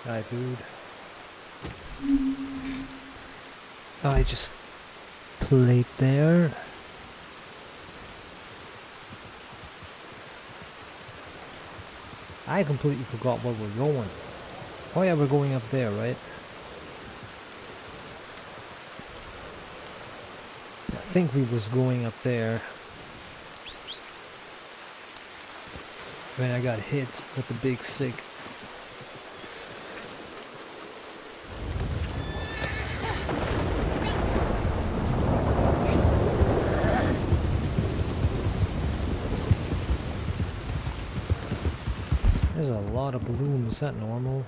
Hi, dude. I just played there. I completely forgot where we're going. Oh yeah, we're going up there, right? I think we was going up there when I got hit with the big sig. There's a lot of balloons. Is that normal?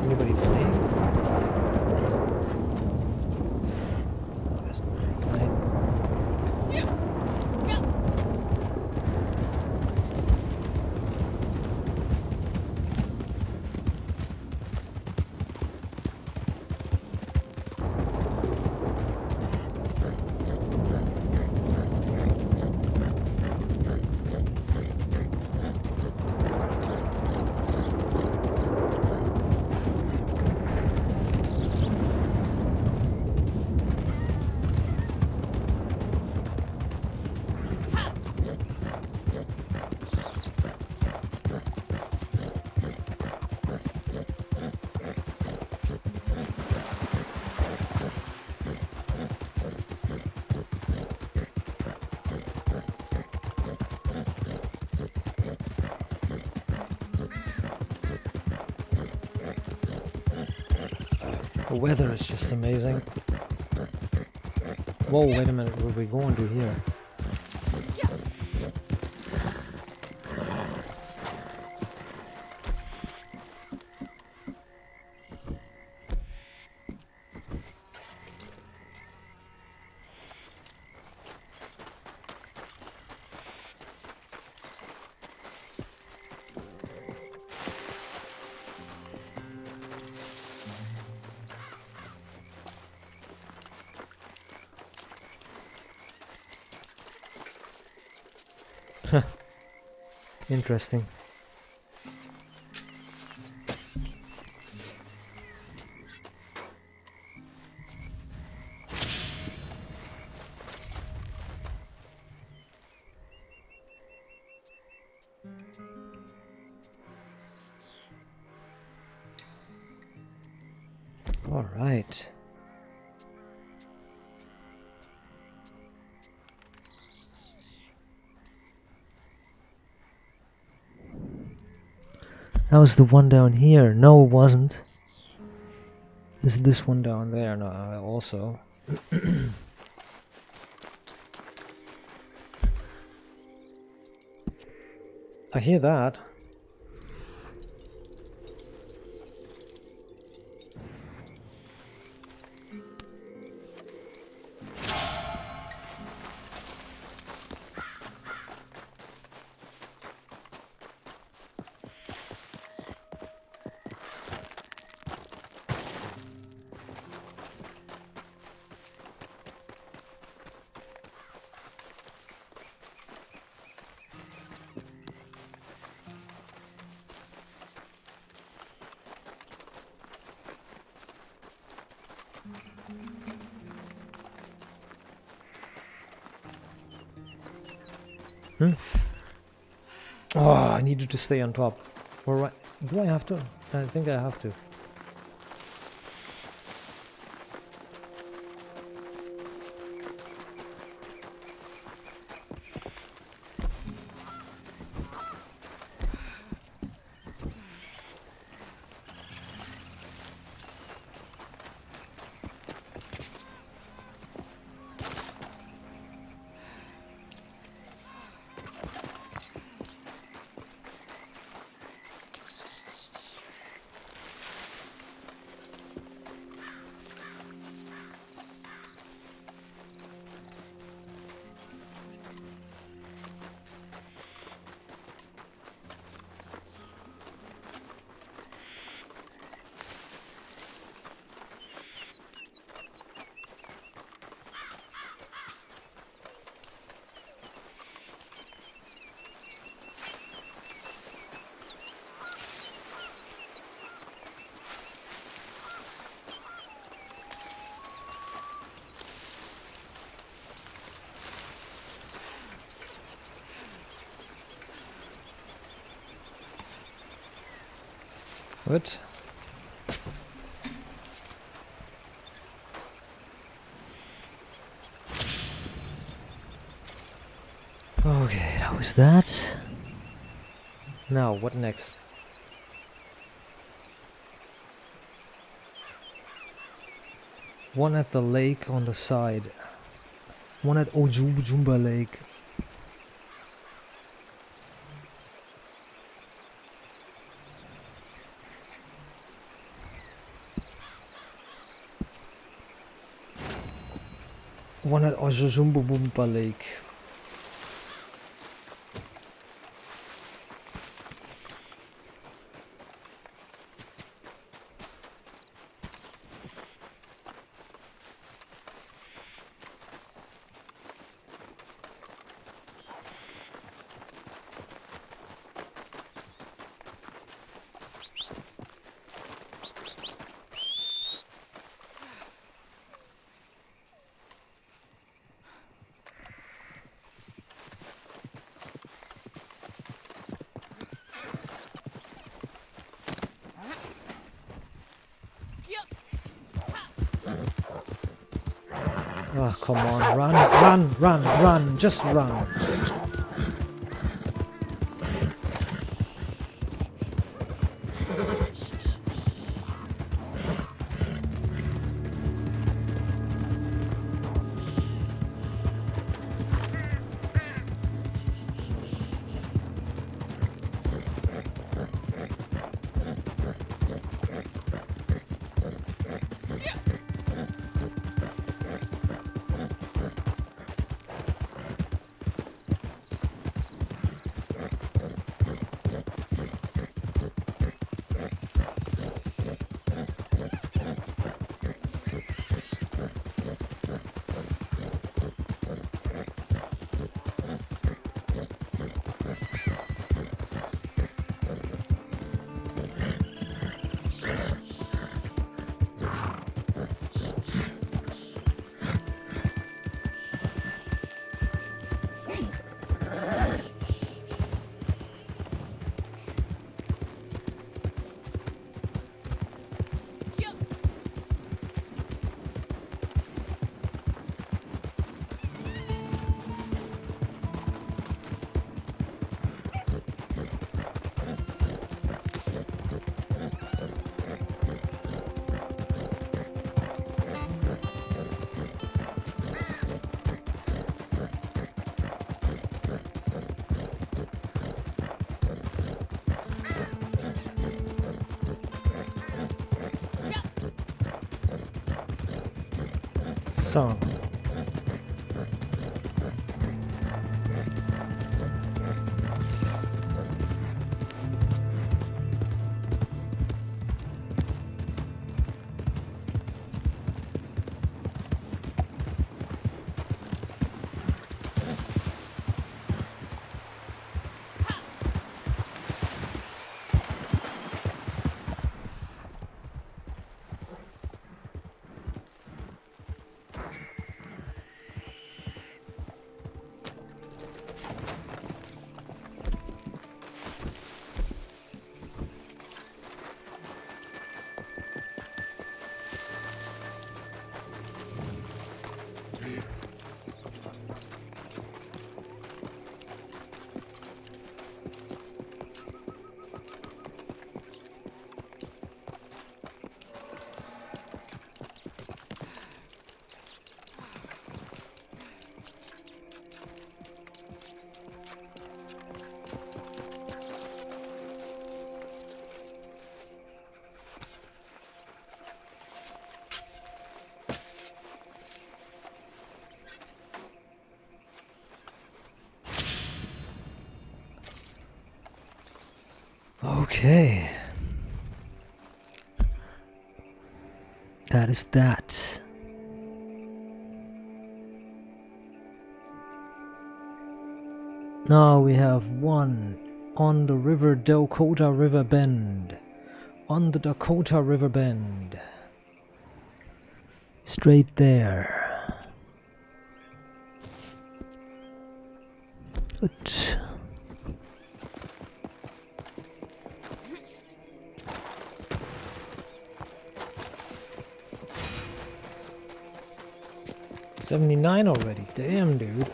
Anybody playing? Oh, there's nobody playing. The weather is just amazing. Whoa, wait a minute, where are we going to here? Interesting. All right. That was the one down here. No, it wasn't. Is this one down there? No, also. I hear that. Oh, I needed to stay on top. Alright, do I have to? I think I have to. Good. Okay, that was that. Now, what next? One at the lake on the side. One at Ojumba Lake. One at Ojumba Lake. Oh, come on, run, just run. So. Okay. That is that. Now we have one on the river Dakota River Bend. On the Dakota River Bend. Straight there. Good. $79 already. Damn, dude.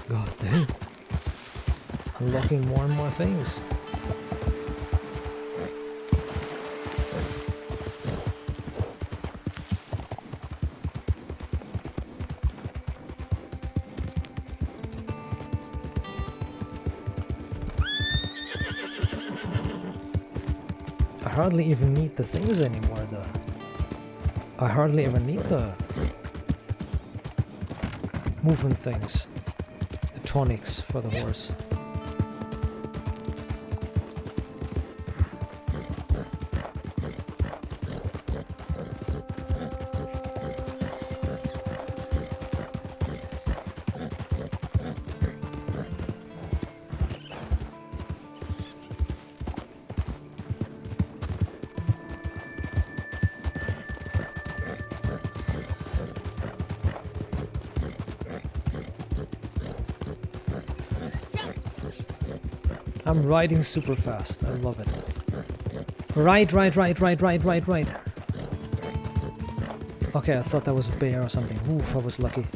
God damn. Unlocking more and more things. I hardly even need the things anymore though. I hardly ever need the movement things. The tonics for the horse. I'm riding super fast. I love it. Right. Okay, I thought that was a bear or something. Oof, I was lucky.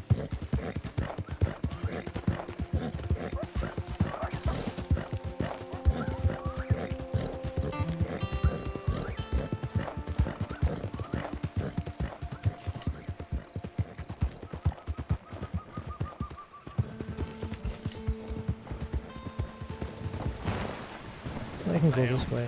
I can go this way.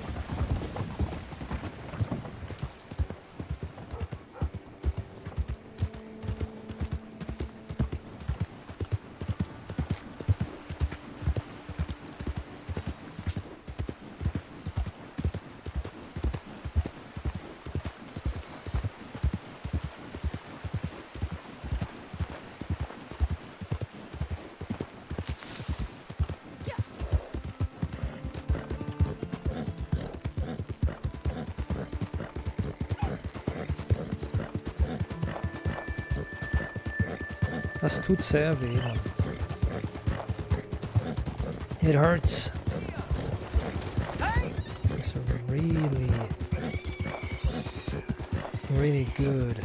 Das tut sehr weh. It hurts. It's really good.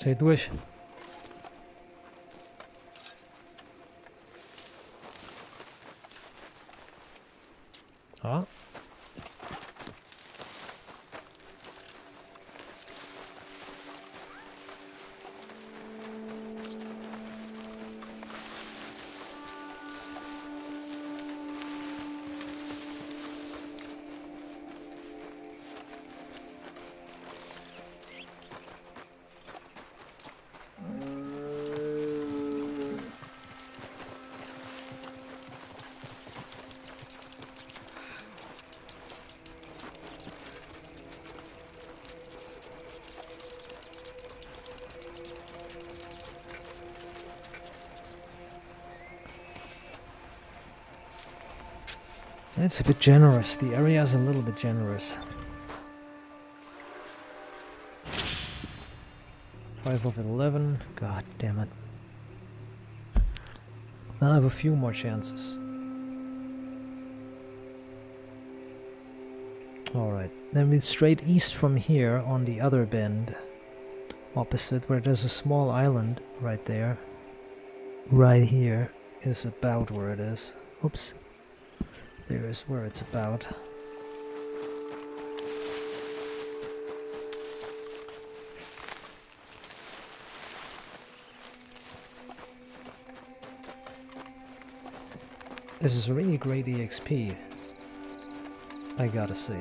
Stay durch. Ah. It's a bit generous. The area is a little bit generous. 5 of 11. God damn it. I'll have a few more chances. Alright, then we straight east from here on the other bend. Opposite, where there's a small island right there. Right here is about where it is. Oops. There is where it's about. This is really great EXP, I gotta say.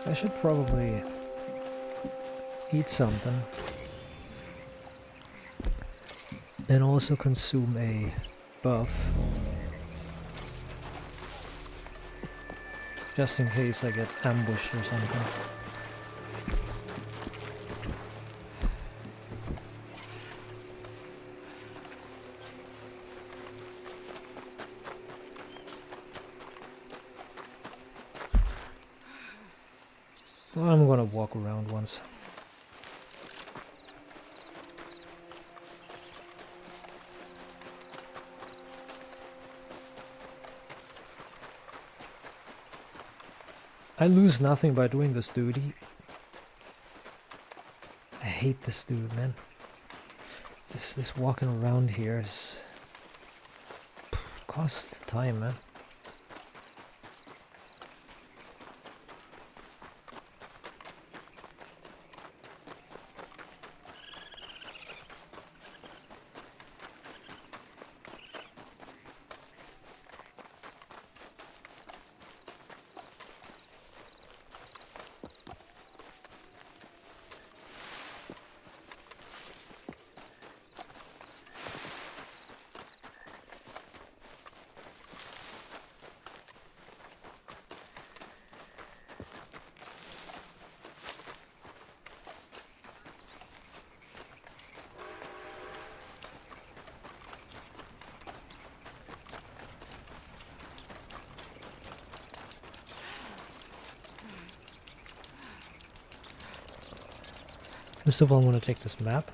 I should probably eat something and also consume a buff just in case I get ambushed or something. Well, I'm gonna walk around once. I lose nothing by doing this duty. I hate this dude, man. This walking around here is costs time, man. First of all, I'm going to take this map.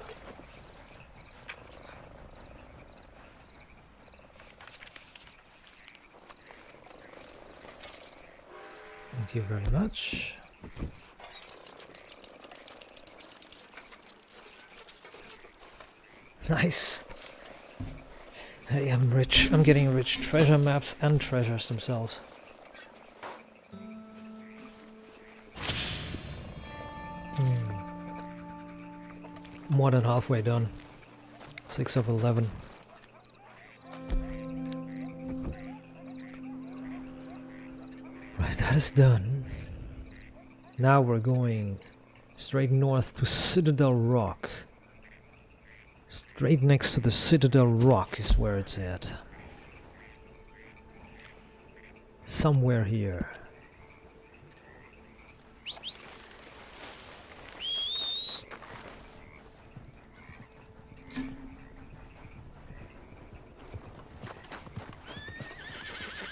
Thank you very much. Nice. Hey, I'm rich. I'm getting rich. Treasure maps and treasures themselves. More than halfway done. 6 of 11. Right, that is done. Now we're going straight north to Citadel Rock. Straight next to the Citadel Rock is where it's at. Somewhere here.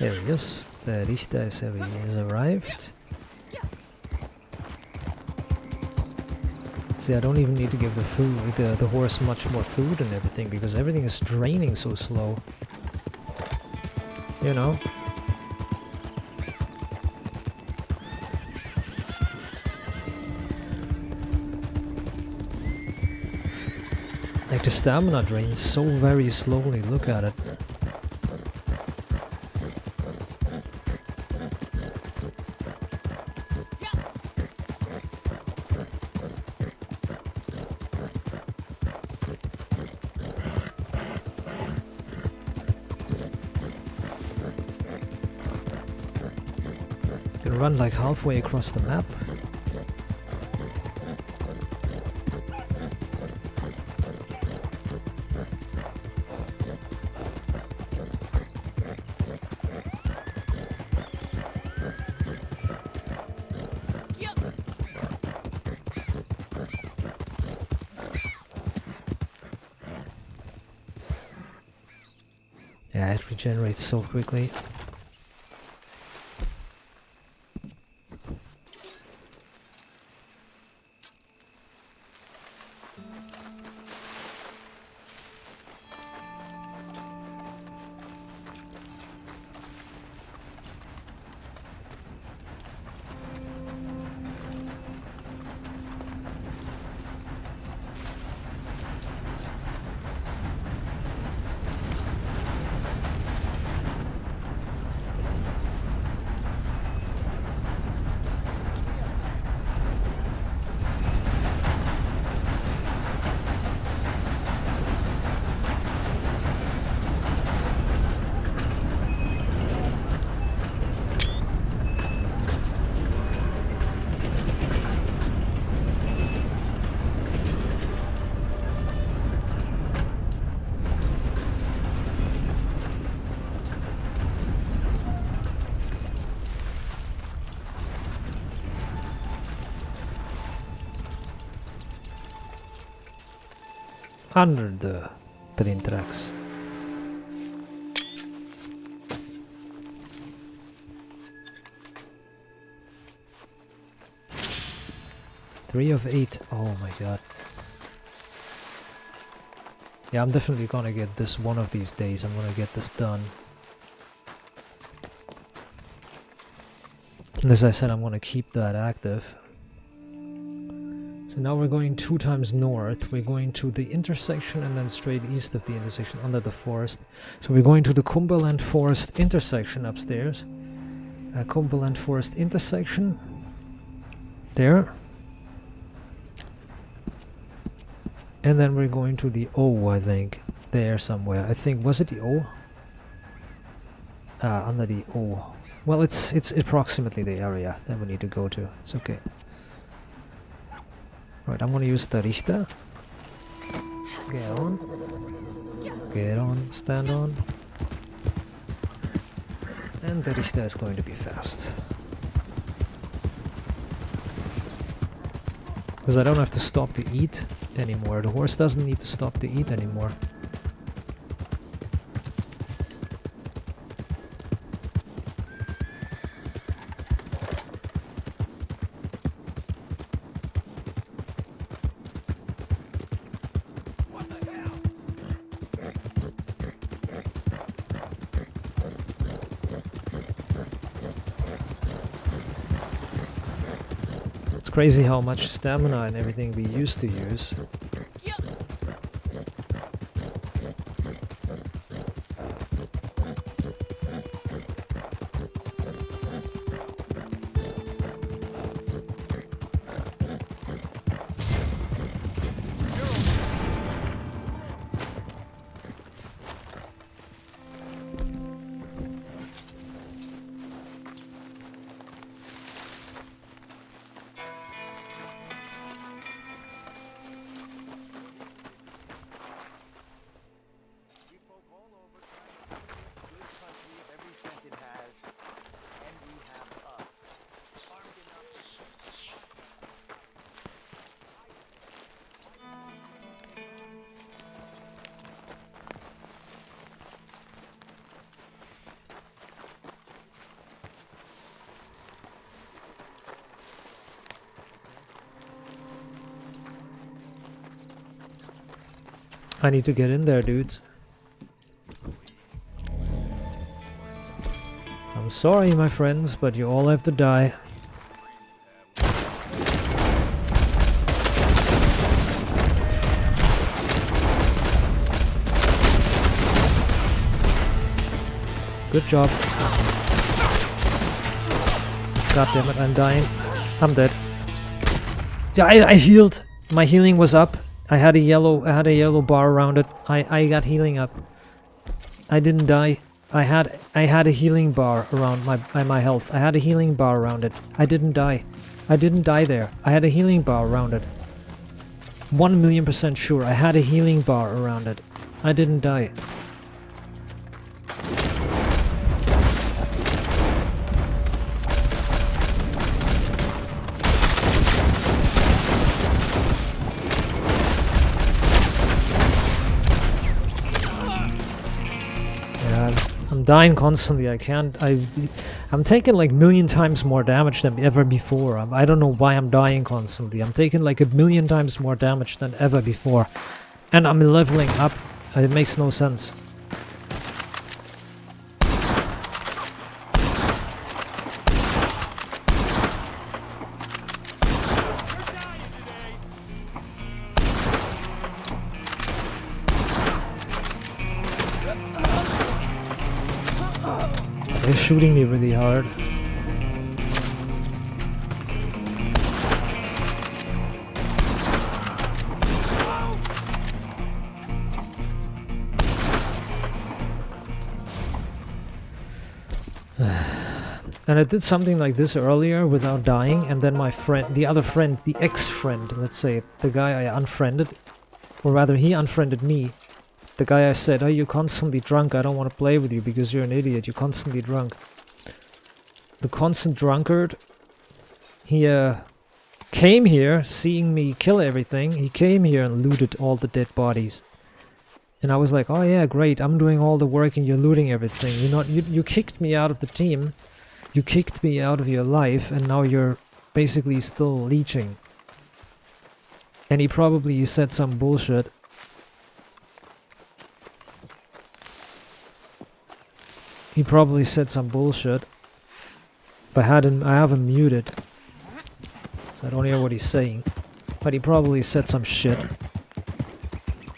There he is. The Richter has arrived. See, I don't even need to give the horse much more food and everything, because everything is draining so slow. You know? Like the stamina drains so very slowly, look at it. Run like halfway across the map. Yeah, it regenerates so quickly. Under the train tracks. Three of 8. Oh my god. Yeah, I'm definitely gonna get this one of these days. I'm gonna get this done. And as I said, I'm gonna keep that active. So now we're going 2 times north. We're going to the intersection and then straight east of the intersection under the forest. So we're going to the Cumberland Forest intersection upstairs. Cumberland Forest intersection. There. And then we're going to the O, I think. There somewhere. I think, was it the O? Under the O. Well, it's approximately the area that we need to go to. It's okay. Right, I'm gonna use the Richter. Get on. Get on, stand on. And the Richter is going to be fast. Because I don't have to stop to eat anymore. The horse doesn't need to stop to eat anymore. Crazy how much stamina and everything we used to use. I need to get in there, dudes. I'm sorry, my friends, but you all have to die. Good job. God damn it, I'm dying. I'm dead. Yeah, I healed. My healing was up. I had a yellow bar around it. I got healing up. I didn't die. I had a healing bar around my health. I had a healing bar around it. I didn't die. I didn't die there. I had a healing bar around it. 1,000,000% sure. I had a healing bar around it. I didn't die. I'm dying constantly. I'm taking like 1,000,000 times more damage than ever before. I don't know why I'm dying constantly. I'm taking like 1,000,000 times more damage than ever before. And I'm leveling up. It makes no sense. They're shooting me really hard. And I did something like this earlier without dying, and then my friend, the other friend, the ex-friend, let's say, the guy I unfriended, or rather he unfriended me. The guy I said, oh, you're constantly drunk, I don't want to play with you because you're an idiot, you're constantly drunk. The constant drunkard, he came here seeing me kill everything, he came here and looted all the dead bodies. And I was like, oh yeah, great, I'm doing all the work and you're looting everything. You kicked me out of the team, you kicked me out of your life, and now you're basically still leeching. And he probably said some bullshit. He probably said some bullshit, but I have him muted, so I don't hear what he's saying. But he probably said some shit.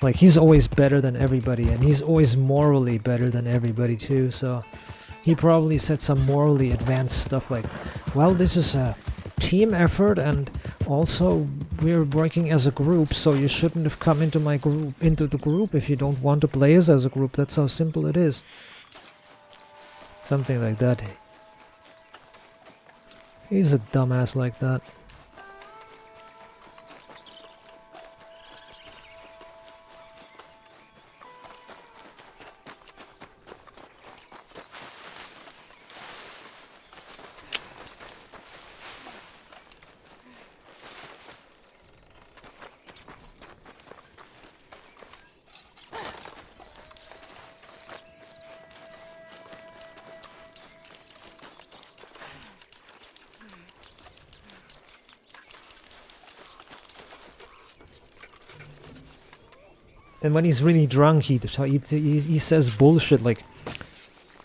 Like, he's always better than everybody, and he's always morally better than everybody too, so he probably said some morally advanced stuff like, well, this is a team effort, and also we're working as a group, so you shouldn't have come into the group if you don't want to play us as a group. That's how simple it is. Something like that. He's a dumbass like that. And when he's really drunk, he says bullshit, like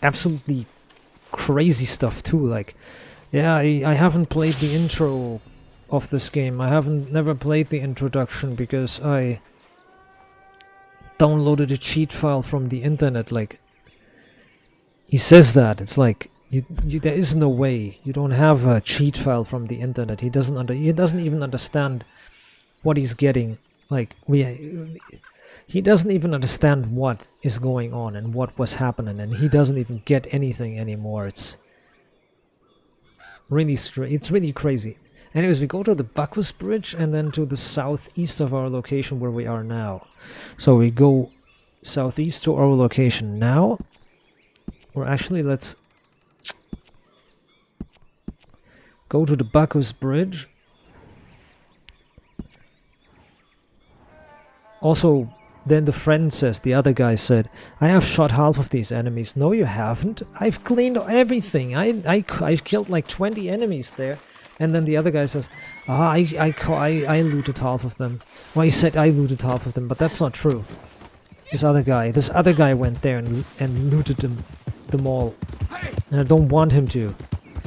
absolutely crazy stuff too. Like, yeah, I haven't played the intro of this game. I never played the introduction because I downloaded a cheat file from the internet. Like, he says that. It's like there is no way. You don't have a cheat file from the internet. He doesn't even understand what he's getting. Like, he doesn't even understand what is going on and what was happening, and he doesn't even get anything anymore. It's really crazy. Anyways, we go to the Bacchus Bridge and then to the southeast of our location where we are now. So we go southeast to our location now. Or actually, let's go to the Bacchus Bridge. Also, then the friend says, the other guy said, I have shot half of these enemies. No, you haven't. I've cleaned everything. I killed like 20 enemies there. And then the other guy says, I looted half of them. Well, he said I looted half of them, but that's not true. This other guy went there and looted them all. And I don't want him to.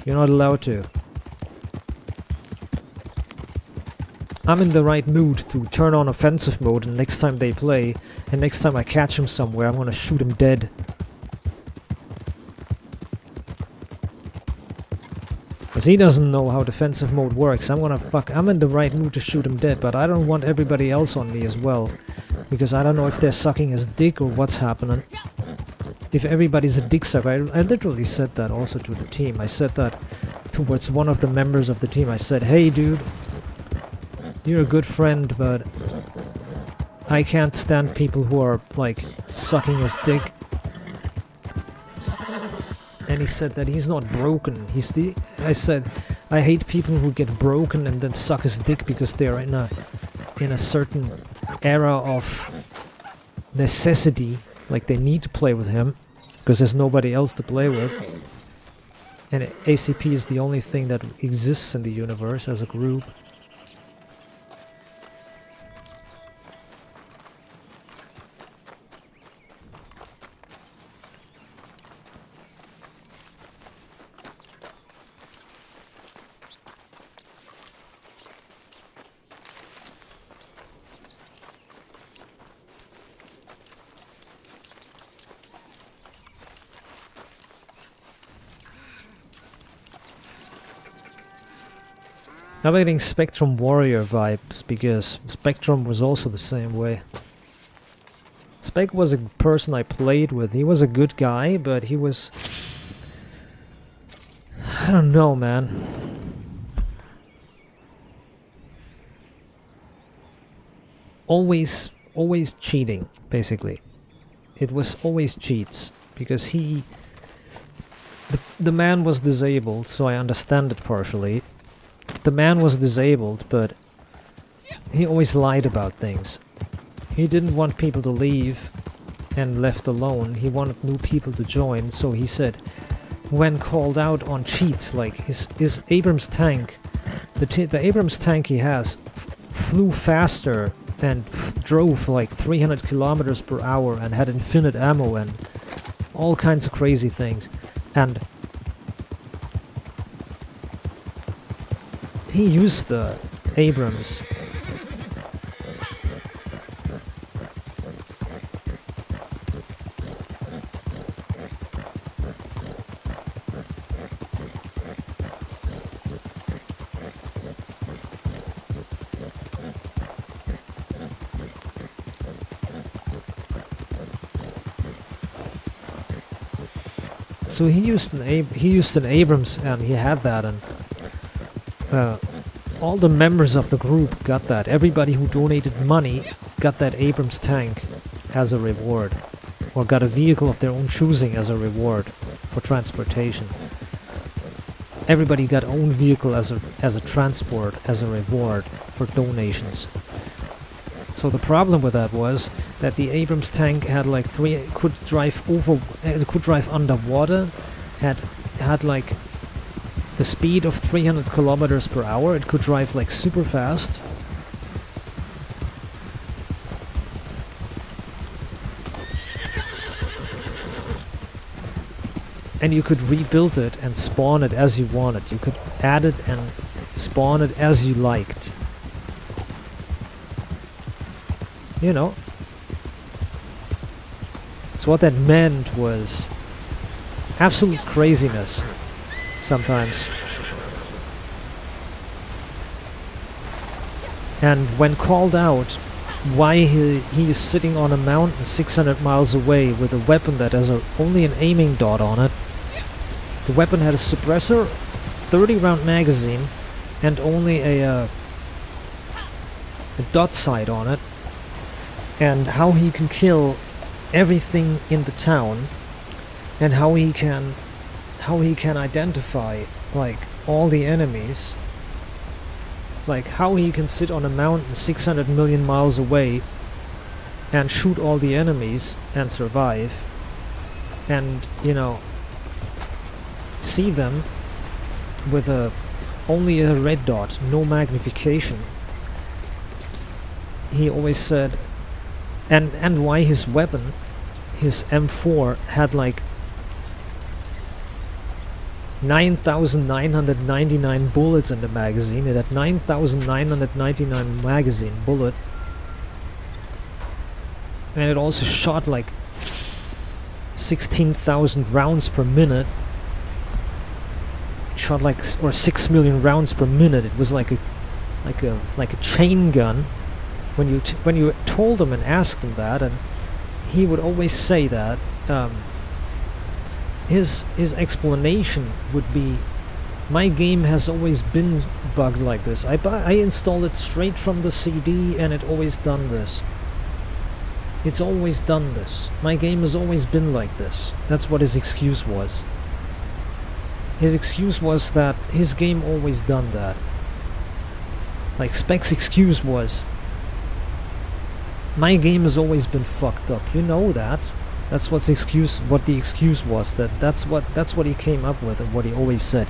You're not allowed to. I'm in the right mood to turn on offensive mode, and next time they play, and next time I catch him somewhere, I'm gonna shoot him dead. Because he doesn't know how defensive mode works. I'm in the right mood to shoot him dead, but I don't want everybody else on me as well. Because I don't know if they're sucking his dick or what's happening. If everybody's a dick sucker, I literally said that also to the team. I said that towards one of the members of the team. I said, hey dude, you're a good friend, but I can't stand people who are, like, sucking his dick. And he said that he's not broken. I said, I hate people who get broken and then suck his dick because they're in a certain era of necessity, like they need to play with him. because there's nobody else to play with. And ACP is the only thing that exists in the universe as a group. I'm getting Spectrum Warrior vibes because Spectrum was also the same way. Spec was a person I played with. He was a good guy, but he was... I don't know, man. Always cheating, basically. It was always cheats, because he... The man was disabled, so I understand it partially. The man was disabled, but he always lied about things. He didn't want people to leave and left alone. He wanted new people to join, so he said, when called out on cheats, like his Abrams tank, the Abrams tank he has flew faster and drove like 300 kilometers per hour and had infinite ammo and all kinds of crazy things. And he used the Abrams so he used an Abrams, and he had that, and all the members of the group got that. Everybody who donated money got that Abrams tank as a reward, or got a vehicle of their own choosing as a reward for transportation. Everybody got own vehicle as a transport, as a reward for donations. So the problem with that was that the Abrams tank had like could drive underwater, had like the speed of 300 kilometers per hour. It could drive like super fast. And you could rebuild it and spawn it as you wanted. You could add it and spawn it as you liked. You know. So what that meant was absolute craziness sometimes. And when called out why he is sitting on a mountain 600 miles away with a weapon that has only an aiming dot on it. The weapon had a suppressor, 30 round magazine, and only a dot sight on it. And how he can kill everything in the town, and how he can identify like all the enemies, like how he can sit on a mountain 600 million miles away and shoot all the enemies and survive, and you know, see them with only a red dot, no magnification. He always said, and why his weapon, his M4, had like 9,999 bullets in the magazine. It had 9,999 magazine bullet, and it also shot like 16,000 rounds per minute. It shot like 6 million rounds per minute. It was like a chain gun. When you told him and asked him that, and he would always say that, his explanation would be, my game has always been bugged like this. I installed it straight from the CD and it always done this. It's always done this. My game has always been like this. That's what his excuse was. His excuse was that his game always done that. Like Spec's excuse was, my game has always been fucked up. You know that. That's what the excuse was. That's what he came up with and what he always said.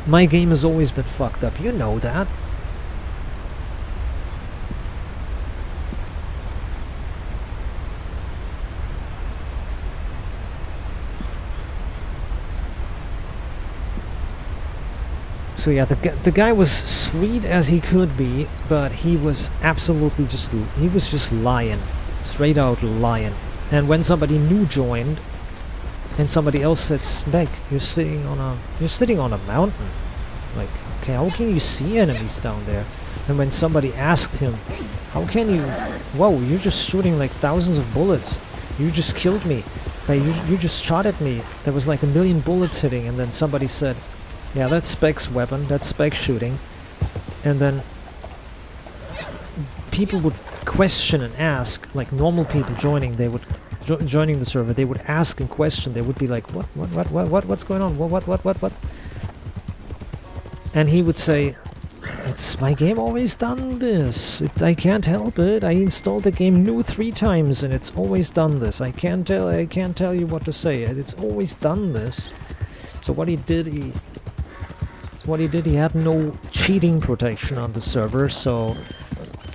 My game has always been fucked up. You know that. So yeah, the guy was sweet as he could be, but he was absolutely just lying, straight out lying. And when somebody new joined, and somebody else said, "Spec, you're sitting on a mountain. Like, okay, how can you see enemies down there?" And when somebody asked him, "How can you? Whoa, you're just shooting like thousands of bullets. You just killed me. Like, you just shot at me. There was like 1,000,000 bullets hitting." And then somebody said, "Yeah, that's Spec's weapon. That's Spec shooting." And then people would question and ask, like normal people joining, they would joining the server, they would ask and question. They would be like, what's going on? What? And he would say, "It's my game always done this. I can't help it. I installed the game new 3 times and it's always done this. I can't tell you what to say. It's always done this." So what he did, he had no cheating protection on the server, so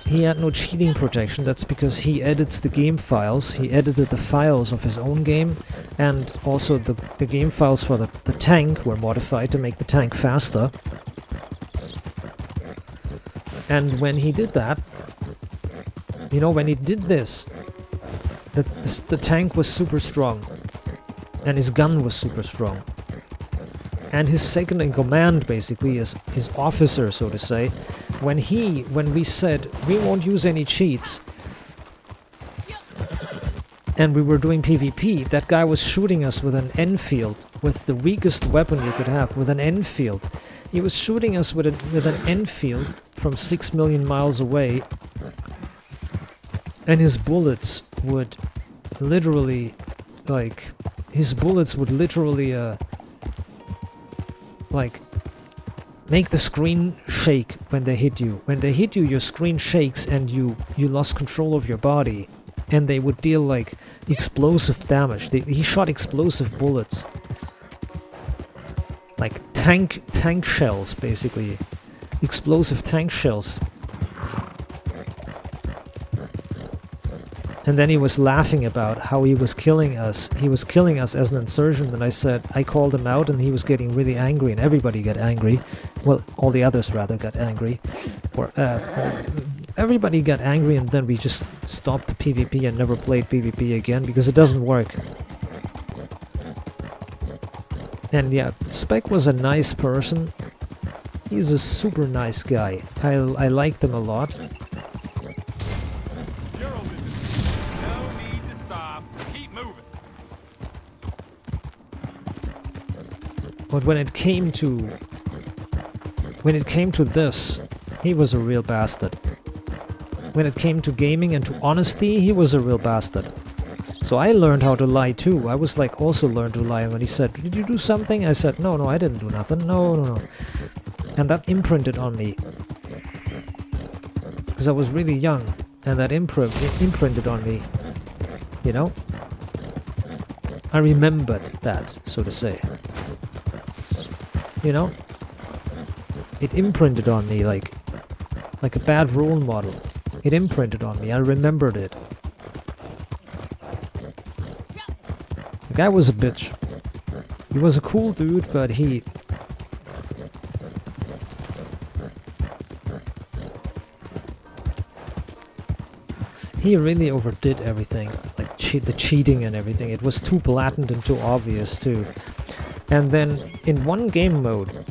he had no cheating protection. That's because he edits the game files. He edited the files of his own game, and also the game files for the tank were modified to make the tank faster. And when he did that, when he did this, the tank was super strong, and his gun was super strong. And his second in command, basically, is his officer, so to say. When we said we won't use any cheats, and we were doing PvP, that guy was shooting us with an Enfield, with the weakest weapon you could have, with an Enfield. He was shooting us with an Enfield from 6 million miles away, and his bullets would literally, make the screen shake when they hit you. When they hit you, your screen shakes and you lost control of your body. And they would deal like explosive damage. He shot explosive bullets. Like tank shells, basically. Explosive tank shells. And then he was laughing about how he was killing us. He was killing us as an insurgent, and I called him out, and he was getting really angry, and everybody got angry. Well, all the others rather got angry. Everybody got angry, and then we just stopped the PvP and never played PvP again, because it doesn't work. And yeah, Spec was a nice person. He's a super nice guy. I liked him a lot. But when it came to this, he was a real bastard. When it came to gaming and to honesty, he was a real bastard. So I learned how to lie too. I was like also learned to lie. When he said, "Did you do something?" I said, No, I didn't do nothing. No. And that imprinted on me. Because I was really young, and that imprinted on me. I remembered that, so to say. It imprinted on me like a bad role model. It imprinted on me. I remembered it. The guy was a bitch. He was a cool dude, but he really overdid everything. Like the cheating and everything. It was too blatant and too obvious too. And then in one game mode,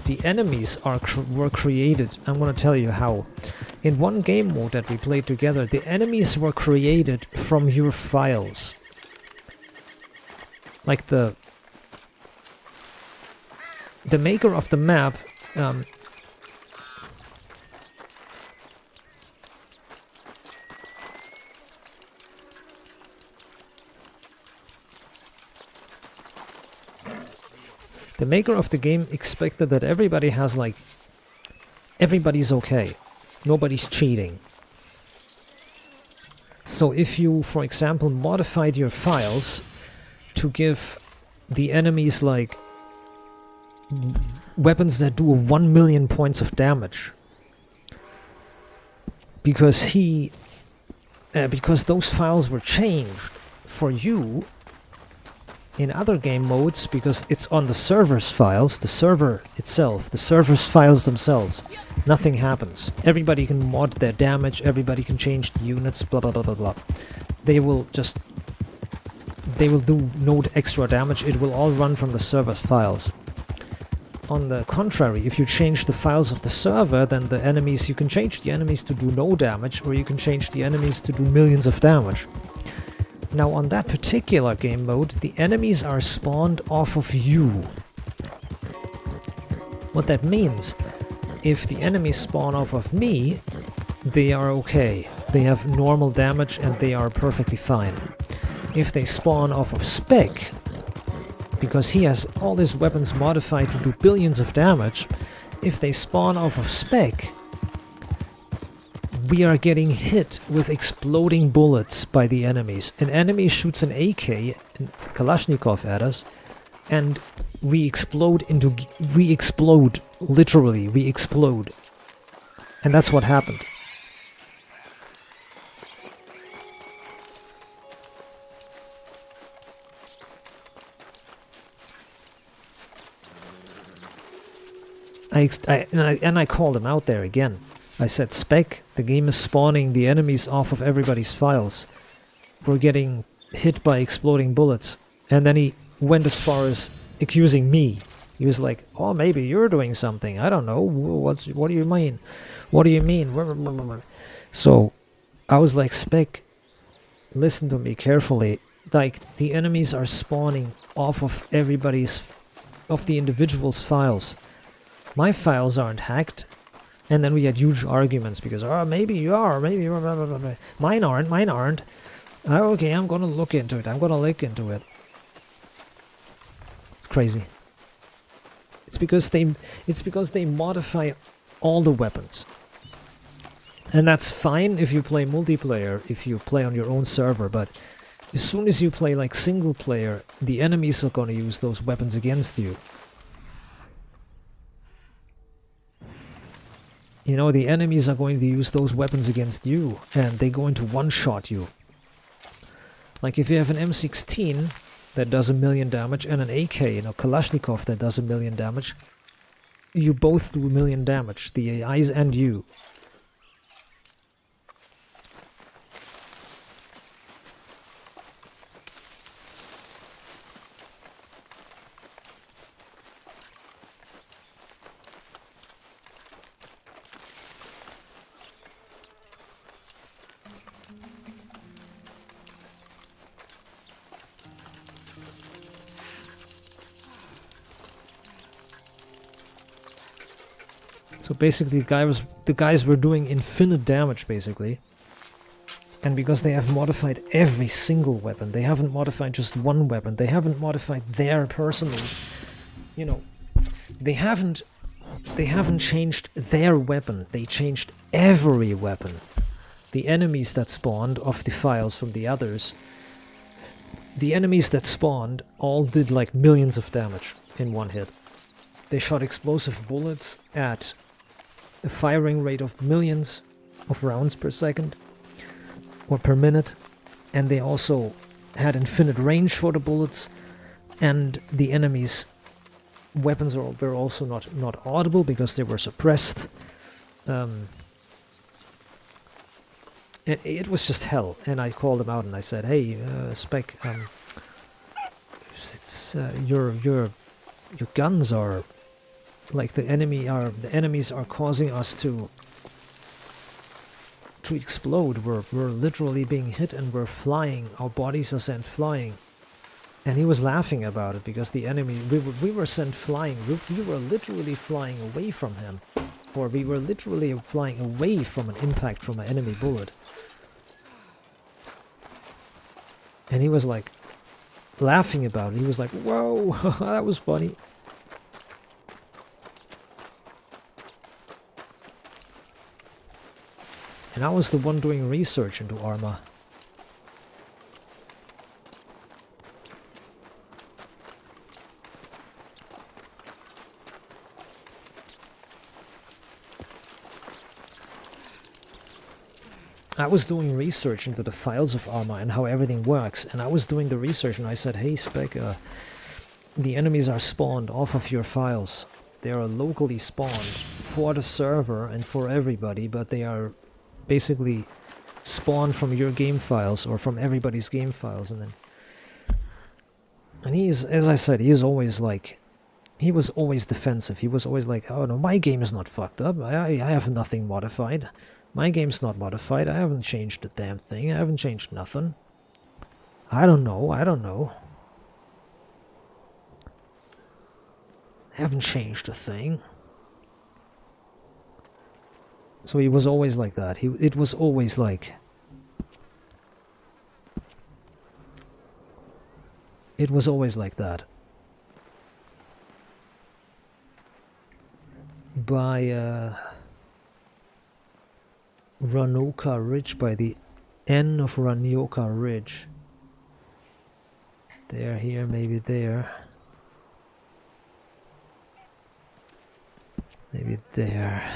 the enemies were created. I'm gonna tell you how. In one game mode that we played together, the enemies were created from your files. Like the maker of the map. The maker of the game expected that everybody's okay. Nobody's cheating. So if you, for example, modified your files to give the enemies like weapons that do 1 million points of damage, because those files were changed for you in other game modes, because it's on the server's files, the server itself, the server's files themselves. Nothing happens. Everybody can mod their damage, everybody can change the units, blah blah blah blah blah. They will do no extra damage, it will all run from the server's files. On the contrary, if you change the files of the server, then the enemies, you can change the enemies to do no damage, or you can change the enemies to do millions of damage. Now on that particular game mode, the enemies are spawned off of you. What that means, if the enemies spawn off of me, they are okay. They have normal damage and they are perfectly fine. If they spawn off of Spec, because he has all his weapons modified to do billions of damage, if they spawn off of Spec, we are getting hit with exploding bullets by the enemies. An enemy shoots an AK, and Kalashnikov at us, and we explode, literally, we explode. And that's what happened. I called him out there again. I said, Spec, the game is spawning the enemies off of everybody's files. We're getting hit by exploding bullets. And then he went as far as accusing me. He was like, oh, maybe you're doing something. I don't know. What do you mean? What do you mean? So I was like, Spec, listen to me carefully. Like, the enemies are spawning off of of the individual's files. My files aren't hacked. And then we had huge arguments because, oh, maybe you are, maybe you're, blah, blah, blah, blah. Mine aren't. Okay, I'm gonna look into it. It's crazy. It's because they modify all the weapons. And that's fine if you play multiplayer, if you play on your own server, but as soon as you play like single player, the enemies are gonna use those weapons against you. You know, the enemies are going to use those weapons against you, and they're going to one-shot you. Like if you have an M16 that does 1 million damage and an AK, Kalashnikov that does 1 million damage, you both do 1 million damage, the AIs and you. So basically the guys were doing infinite damage basically. And because they have modified every single weapon, they haven't modified just one weapon, they haven't modified their personal, they haven't changed their weapon, they changed every weapon. The enemies that spawned off the files from the others, the enemies that spawned all did like millions of damage in one hit. They shot explosive bullets at a firing rate of millions of rounds per second or per minute, and they also had infinite range for the bullets, and the enemies' weapons were also not audible because they were suppressed. It was just hell, and I called them out and I said, hey, Spec, it's your guns are like the enemies are causing us to explode. We're literally being hit and we're flying. Our bodies are sent flying. And he was laughing about it because the enemy, we were sent flying. We were literally flying away from him, or we were literally flying away from an impact from an enemy bullet. And he was like laughing about it. He was like, "Whoa, that was funny." And I was the one doing research into Arma. I was doing research into the files of Arma and how everything works, and I was doing the research and I said, hey Spec, the enemies are spawned off of your files. They are locally spawned for the server and for everybody, but they are basically spawned from your game files or from everybody's game files. And he's, as I said, he's always like, he was always defensive. He was always like, oh no, my game is not fucked up. I have nothing modified. My game's not modified. I haven't changed the damn thing. I haven't changed nothing. I don't know. I haven't changed a thing. So he was always like that. It was always like... It was always like that. By Ranoka Ridge, by the end of Ranoka Ridge. There, here, maybe there. Maybe there.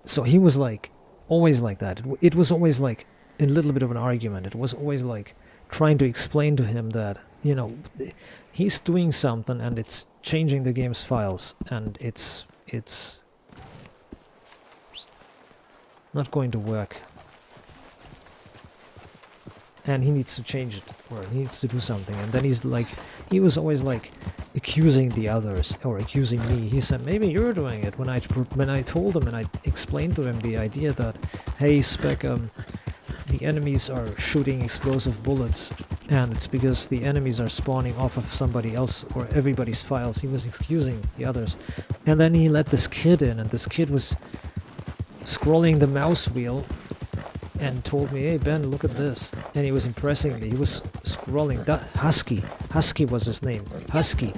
So he was like, always like that. It was always like a little bit of an argument. It was always like trying to explain to him that, you know, he's doing something and it's changing the game's files and it's not going to work. And he needs to change it, or he needs to do something. And then he's like, he was always like accusing the others or accusing me. He said, maybe you're doing it. When I told him and I explained to him the idea that, hey Spec, the enemies are shooting explosive bullets and it's because the enemies are spawning off of somebody else or everybody's files. He was excusing the others. And then he let this kid in, and this kid was scrolling the mouse wheel and told me, hey Ben, look at this. And he was impressing me. He was scrolling. That Husky was his name. Husky,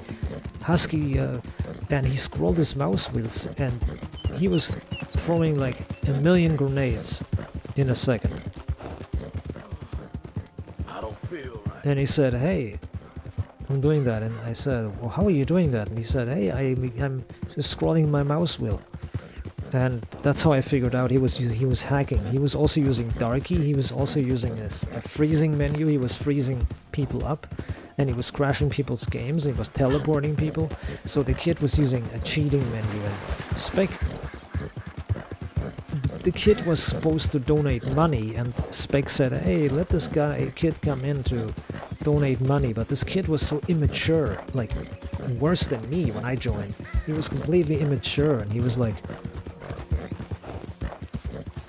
and he scrolled his mouse wheels and he was throwing like 1,000,000 grenades in a second. I don't feel right. And he said, hey, I'm doing that. And I said, well, how are you doing that? And he said, hey, I'm just scrolling my mouse wheel. And that's how I figured out he was hacking. He was also using Darky. He was also using a freezing menu. He was freezing people up, and he was crashing people's games. He was teleporting people. So the kid was using a cheating menu. And Spec, the kid was supposed to donate money, and Spec said, hey, let this kid come in to donate money. But this kid was so immature, like worse than me when I joined. He was completely immature, and he was like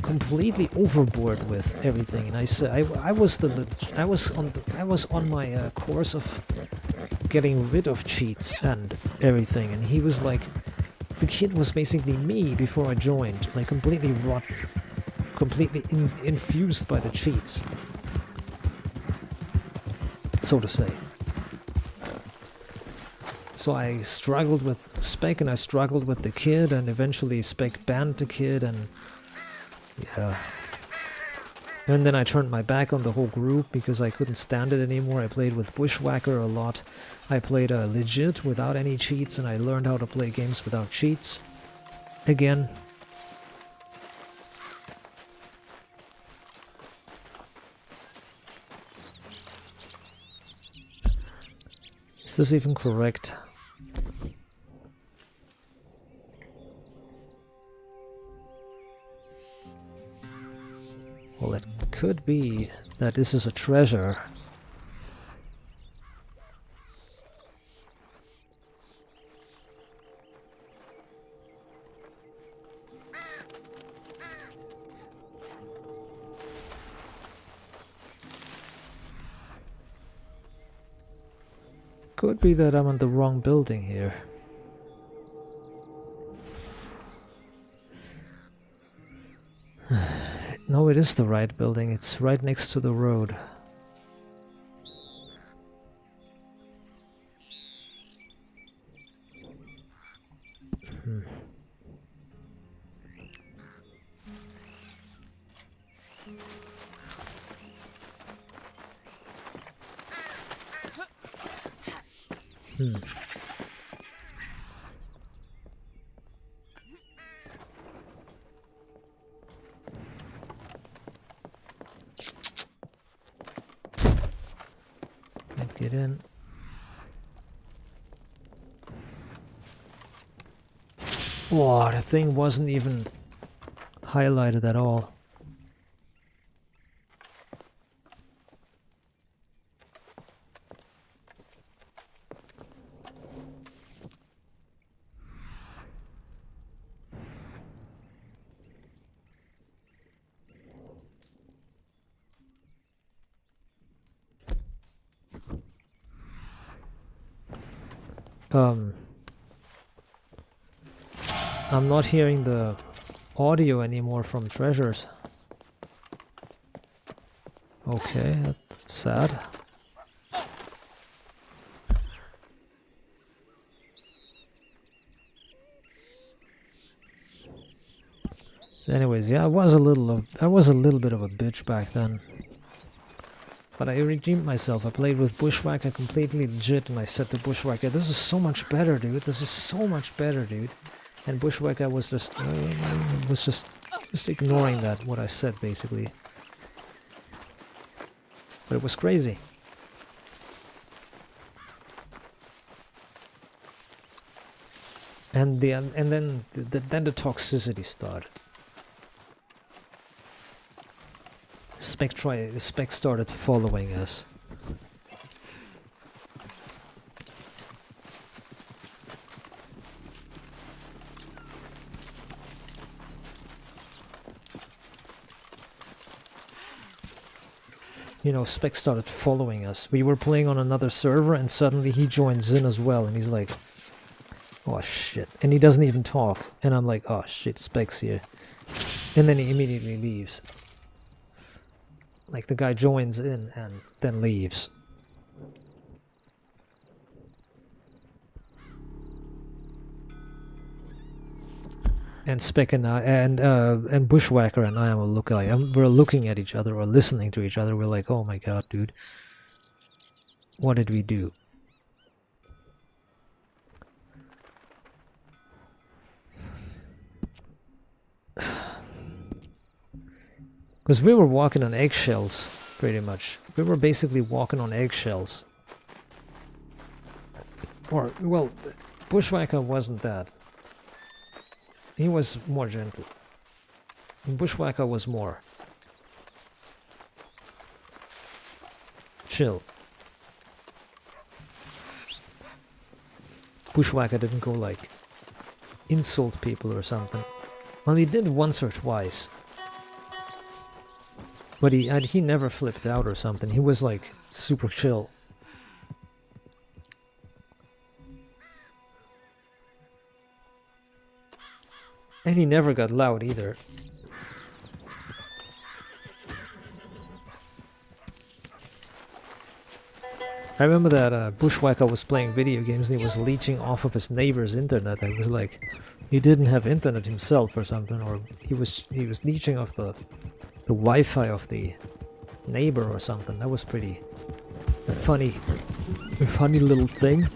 completely overboard with everything. And I said, I was on my course of getting rid of cheats and everything, and he was like, the kid was basically me before I joined, like completely rotten, completely infused by the cheats, so to say. So I struggled with Spec and I struggled with the kid, and eventually Spec banned the kid, and yeah. And then I turned my back on the whole group because I couldn't stand it anymore. I played with Bushwhacker a lot. I played legit without any cheats, and I learned how to play games without cheats. Again. Is this even correct? Well, it could be that this is a treasure. Could be that I'm on the wrong building here. No, it is the right building. It's right next to the road. Can't get in. Whoa, the thing wasn't even highlighted at all. I'm not hearing the audio anymore from treasures. Okay, that's sad. Anyways, yeah, I was a little bit of a bitch back then. But I redeemed myself. I played with Bushwhacker completely legit, and I said to Bushwhacker, "This is so much better, dude. This is so much better, dude." And Bushwhacker was just ignoring that, what I said, basically. But it was crazy. And then the toxicity started. Spec started following us. You know, Spec started following us. We were playing on another server and suddenly he joins in as well and he's like, oh shit. And he doesn't even talk. And I'm like, oh shit, Spec's here. And then he immediately leaves. Like the guy joins in and then leaves. And Spec and I and Bushwhacker and I we're looking at each other or listening to each other. We're like, oh my god, dude, what did we do? Because we were walking on eggshells, pretty much. We were basically walking on eggshells. Or, well, Bushwhacker wasn't that. He was more gentle. Bushwhacker was more chill. Bushwhacker didn't go like insult people or something. Well, he did once or twice. But he never flipped out or something. He was like super chill. And he never got loud either. I remember that Bushwhacker was playing video games and he was leeching off of his neighbor's internet. It was like he didn't have internet himself or something, or he was leeching off the Wi-Fi of the neighbor or something. That was pretty a funny little thing.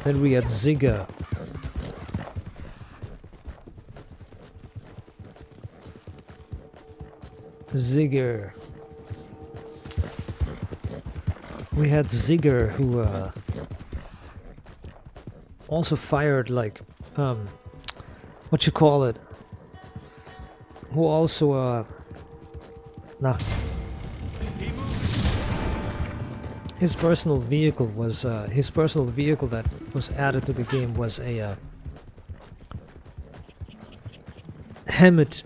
Then we had Zigger. We had Zigger, who also fired like what you call it? Who also his personal vehicle was that was added to the game was a Hammett,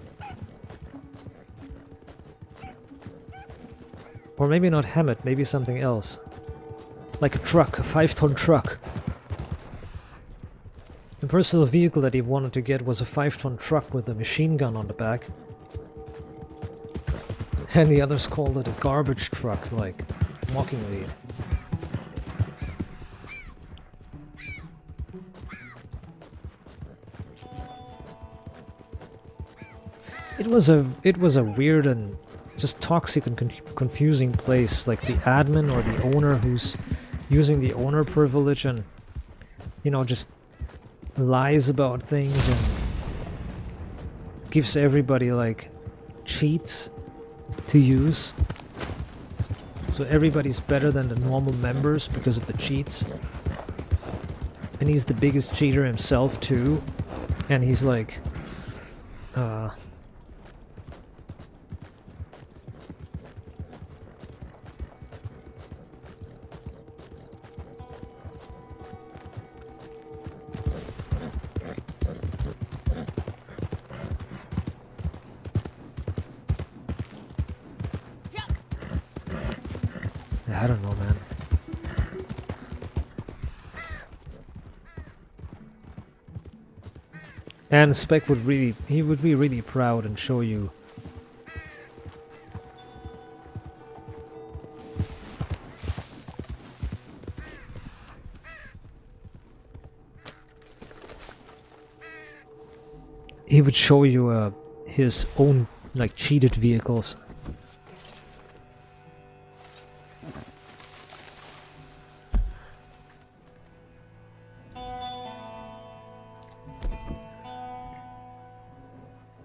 or maybe not Hammett, maybe something else, like a truck, a 5-ton truck. The personal vehicle that he wanted to get was a 5-ton truck with a machine gun on the back, and the others called it a garbage truck, like mockingly. It was a weird and just toxic and confusing place. Like the admin or the owner who's using the owner privilege and, you know, just lies about things and gives everybody like cheats to use. So everybody's better than the normal members because of the cheats. And he's the biggest cheater himself too. And he's like I don't know, man. And Spec would really, he would be really proud and show you. He would show you his own, like, cheated vehicles.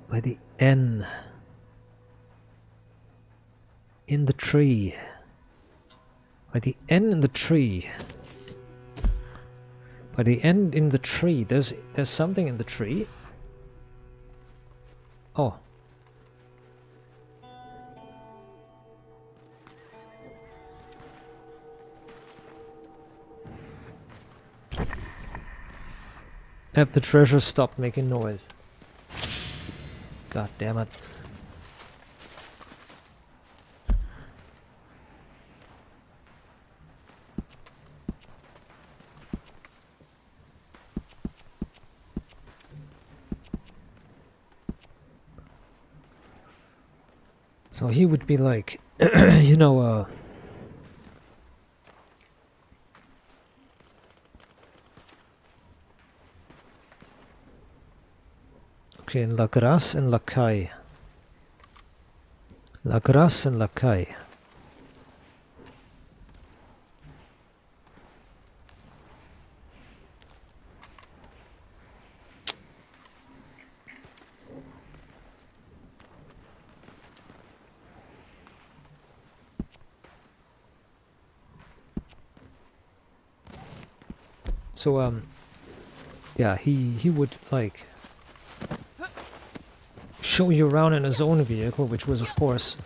By the N in the tree. By the N in the tree. By the N in the tree. There's something in the tree. Oh. Yep, the treasure stopped making noise. God damn it. So he would be like, you know, okay, in La Grasse and La Caille. La Grasse and La Caille. So, yeah, he would, like, show you around in his own vehicle, which was, of course,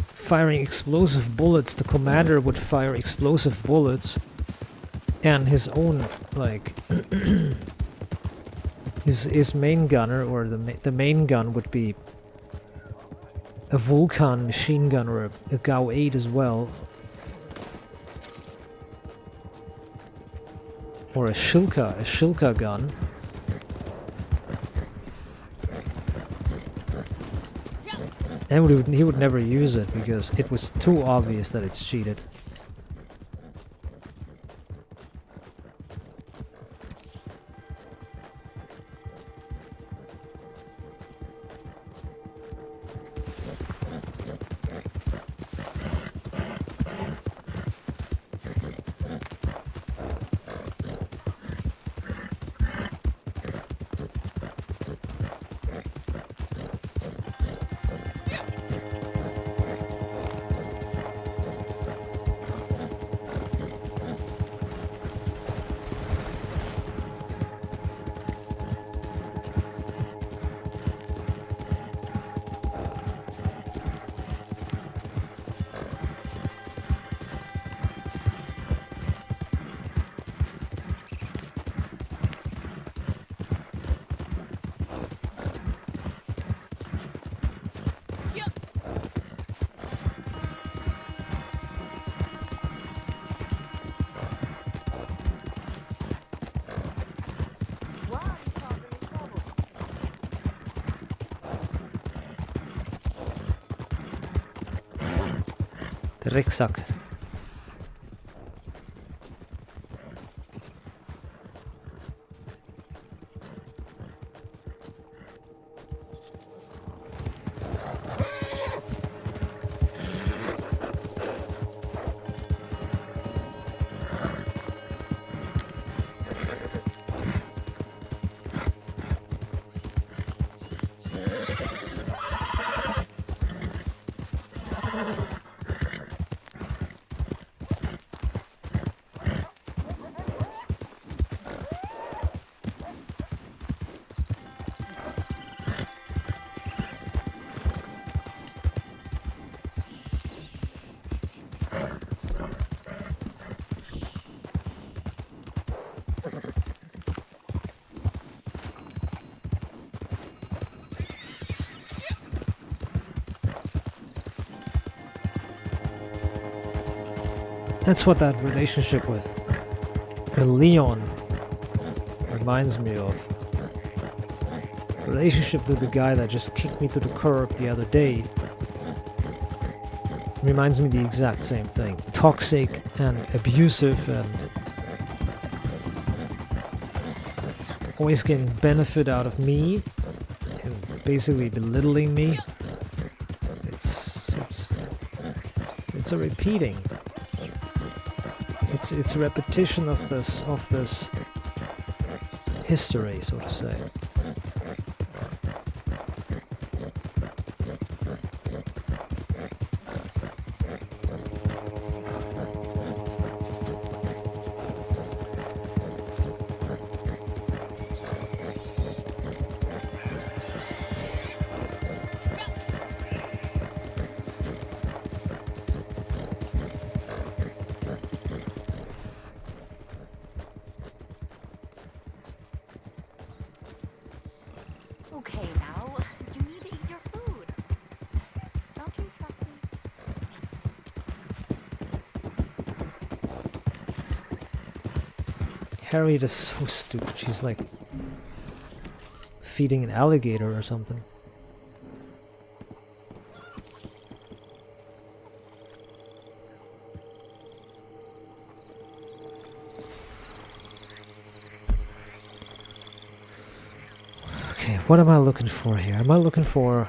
firing explosive bullets. The commander would fire explosive bullets, and his own, like, his main gunner, or the main gun would be a Vulcan machine gun, or a Gau 8 as well. Or a Shilka gun. And he would never use it because it was too obvious that it's cheated. Drecksack. That's what that relationship with Leon reminds me of. Relationship with the guy that just kicked me to the curb the other day reminds me the exact same thing. Toxic and abusive and always getting benefit out of me and basically belittling me. It's a repeating. It's a repetition of this history, so to say. Okay, now, you need to eat your food. Don't you trust me? Harriet is so stupid. She's like feeding an alligator or something. Okay, what am I looking for here? Am I looking for...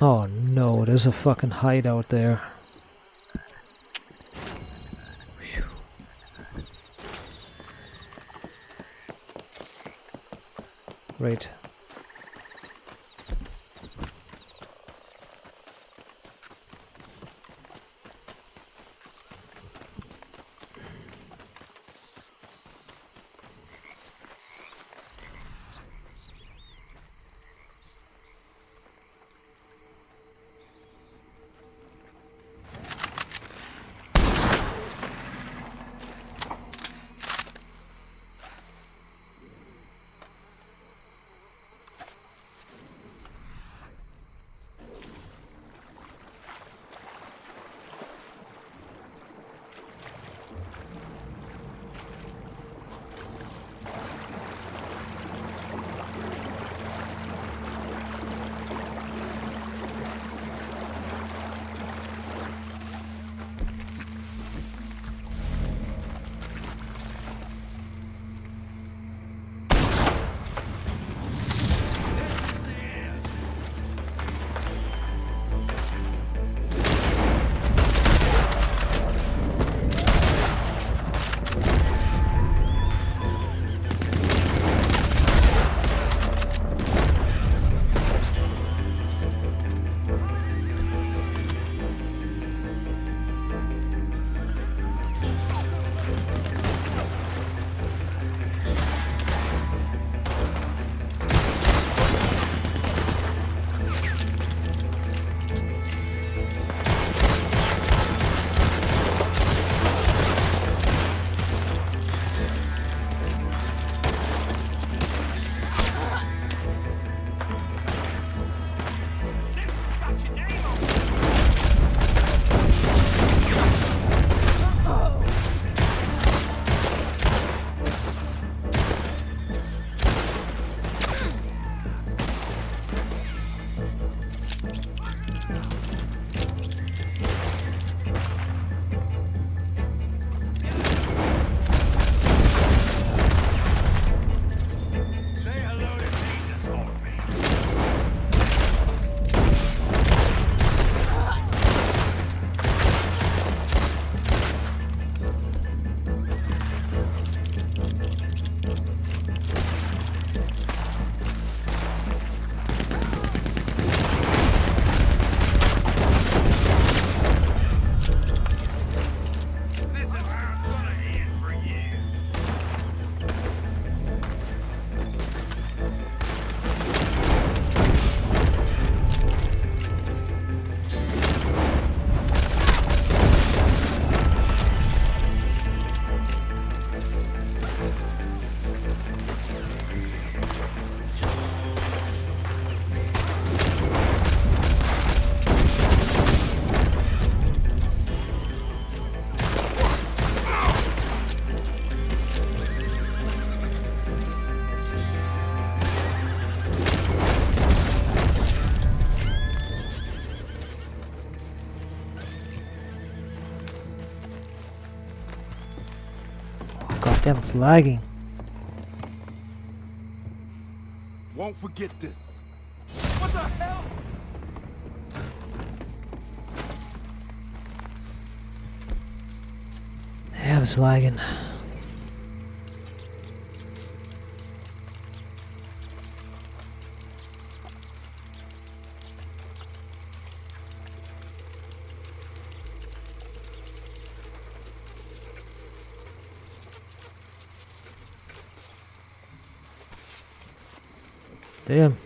Oh no, there's a fucking hideout there. Phew. Right. Damn, it's lagging. Won't forget this. What the hell? Damn, it's lagging. Damn.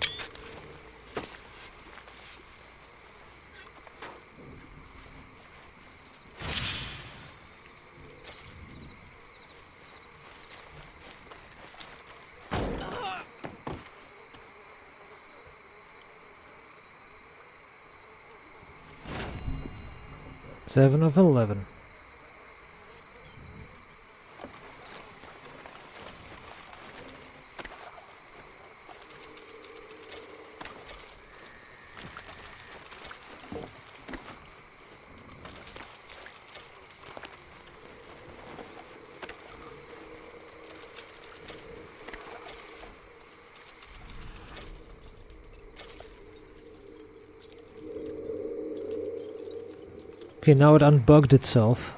Seven of 11. Okay, now it unbugged itself.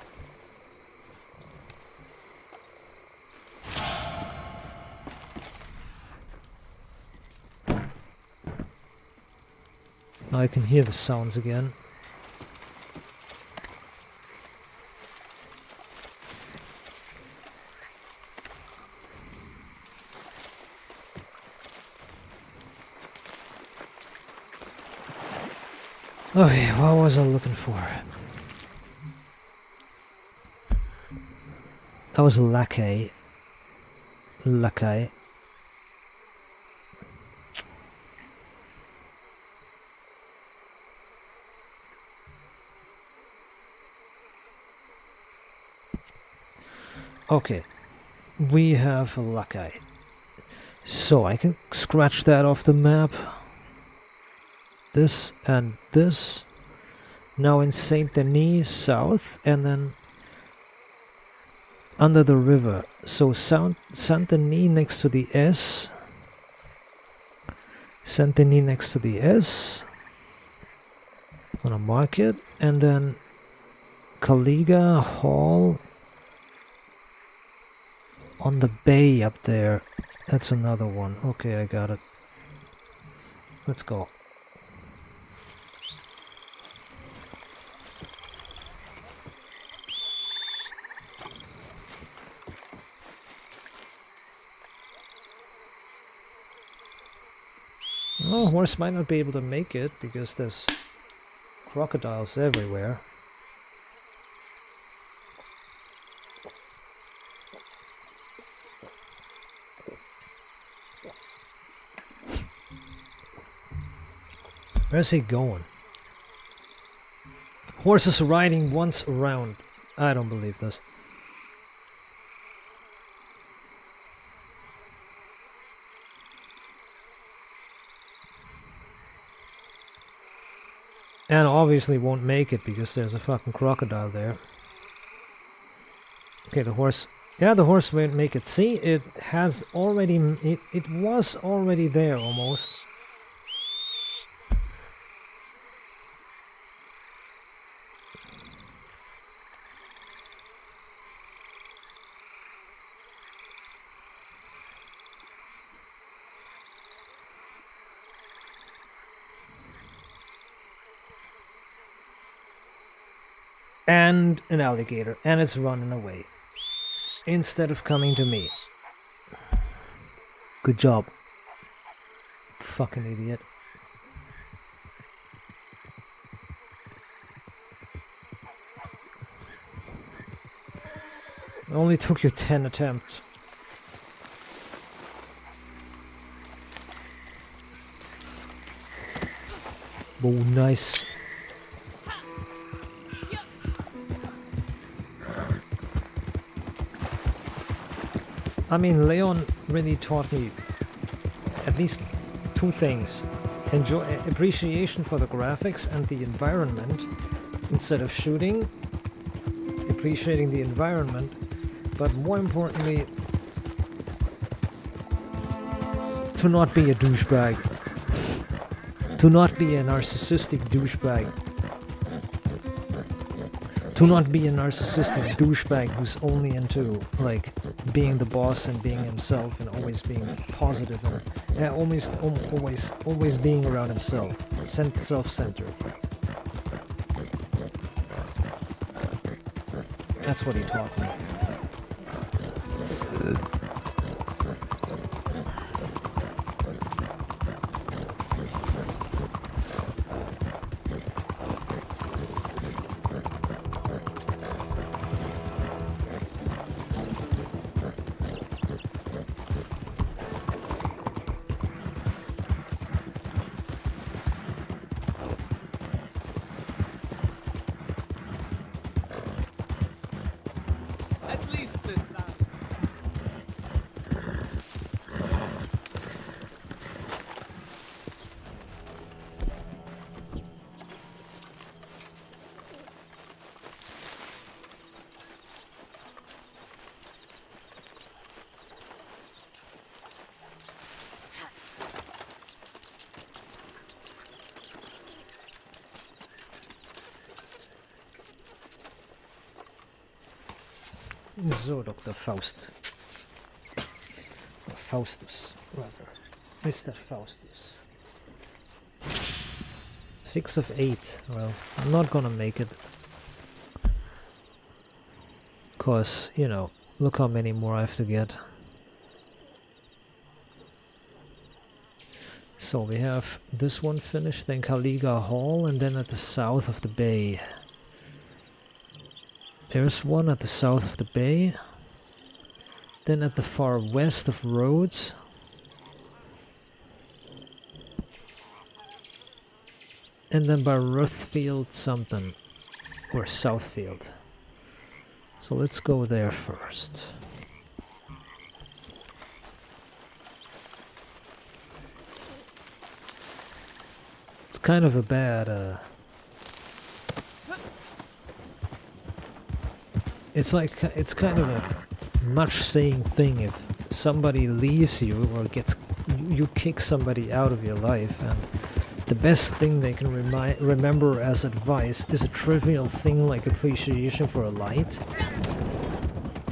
Now I can hear the sounds again. Okay, what was I looking for? That was Lackey. Lackey. Okay, we have Lackey. So I can scratch that off the map. This and this. Now in Saint Denis south, and then under the river. So Saint Denis next to the S. Saint Denis next to the S. I'm gonna mark it, and then Caliga Hall on the bay up there. That's another one. Okay, I got it. Let's go. Oh, horse might not be able to make it because there's crocodiles everywhere. Where's he going? Horse is riding once around. I don't believe this. And obviously won't make it because there's a fucking crocodile there. Okay, the horse... Yeah, the horse won't make it. See, it has already... It was already there, almost. And an alligator, and it's running away instead of coming to me. Good job, fucking idiot. It only took you 10 attempts. Oh, nice. I mean, Leon really taught me at least two things. Appreciation for the graphics and the environment instead of shooting. Appreciating the environment But more importantly, to not be a douchebag. To not be a narcissistic douchebag. To not be a narcissistic douchebag who's only into, like, being the boss and being himself and always being positive and always being around himself. Self-centered. That's what he taught me. At least this time. So, Dr. Faust. Or Faustus, rather. Mr. Faustus. 6 of 8. Well, I'm not gonna make it. Cause, you know, look how many more I have to get. So we have this one finished, then Kaliga Hall, and then at the south of the bay. There's one at the south of the bay. Then at the far west of Rhodes. And then by Ruthfield something. Or Southfield. So let's go there first. It's kind of a bad it's kind of a much saying thing if somebody leaves you or you kick somebody out of your life, and the best thing they can remember as advice is a trivial thing like appreciation for a light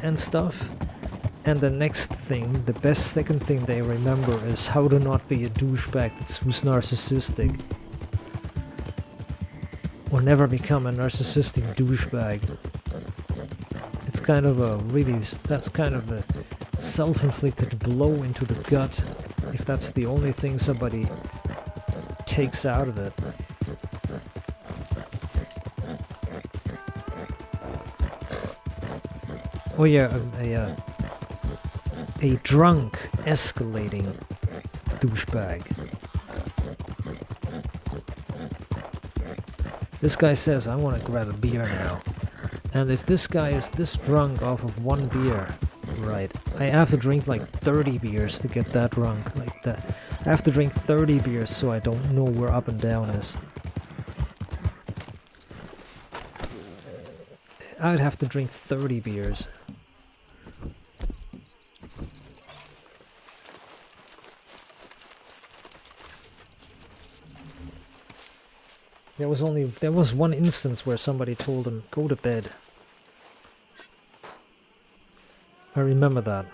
and stuff, and the next thing, the best second thing they remember is how to not be a douchebag who's narcissistic, or never become a narcissistic douchebag. Kind of a that's kind of a self-inflicted blow into the gut if that's the only thing somebody takes out of it. Oh yeah, a drunk escalating douchebag. This guy says, I want to grab a beer now. And if this guy is this drunk off of one beer, right, I have to drink like 30 beers to get that drunk, like that. I have to drink 30 beers so I don't know where up and down is. I'd have to drink 30 beers. There was one instance where somebody told him, go to bed. I remember that.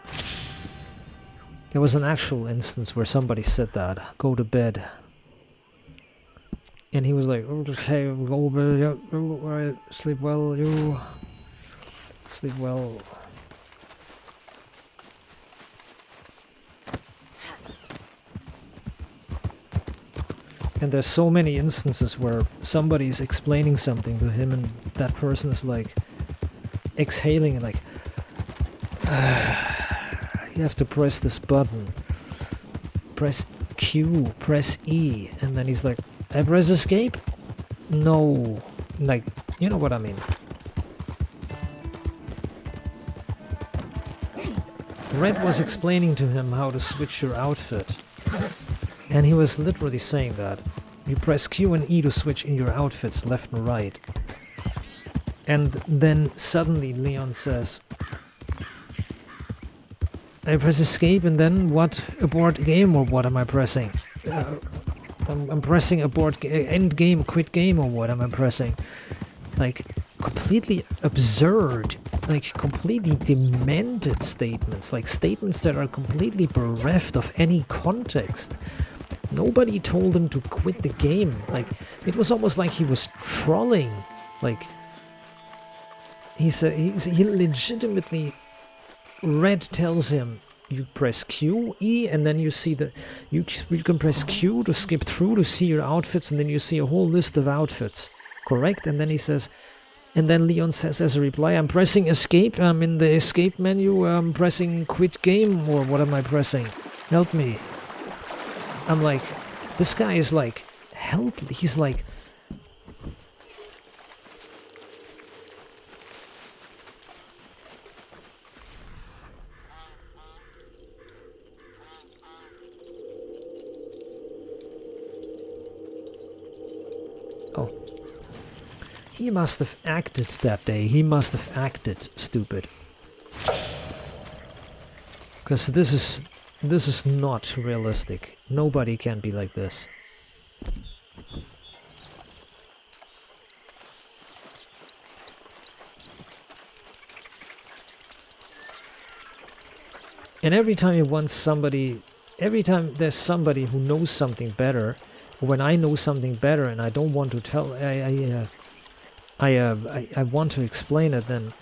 There was an actual instance where somebody said that, go to bed. And he was like, okay, go to bed, yeah, alright, sleep well, you. Sleep well. And there's so many instances where somebody's explaining something to him and that person is like exhaling and like, you have to press this button. Press Q, press E, and then he's like, I press escape? No. Like, you know what I mean. Red was explaining to him how to switch your outfit. And he was literally saying that. You press Q and E to switch in your outfits left and right. And then suddenly Leon says, I press escape and then what? Abort game or what am I pressing? I'm pressing abort end game, quit game or what am I pressing? Like completely absurd, like completely demented statements, like statements that are completely bereft of any context. Nobody told him to quit the game. Like it was almost like he was trolling. Like he legitimately. Red tells him you press Q, E, and then you see the you can press Q to skip through to see your outfits, and then you see a whole list of outfits. Correct? And then he says, and then Leon says as a reply, I'm pressing escape. I'm in the escape menu. I'm pressing quit game, or what am I pressing? Help me. I'm like, this guy is like, help. He's like. Oh. He must have acted that day. He must have acted stupid. Because this is not realistic. Nobody can be like this. And every time you want somebody, every time there's somebody who knows something better, when I know something better and I don't want to tell, I want to explain it, then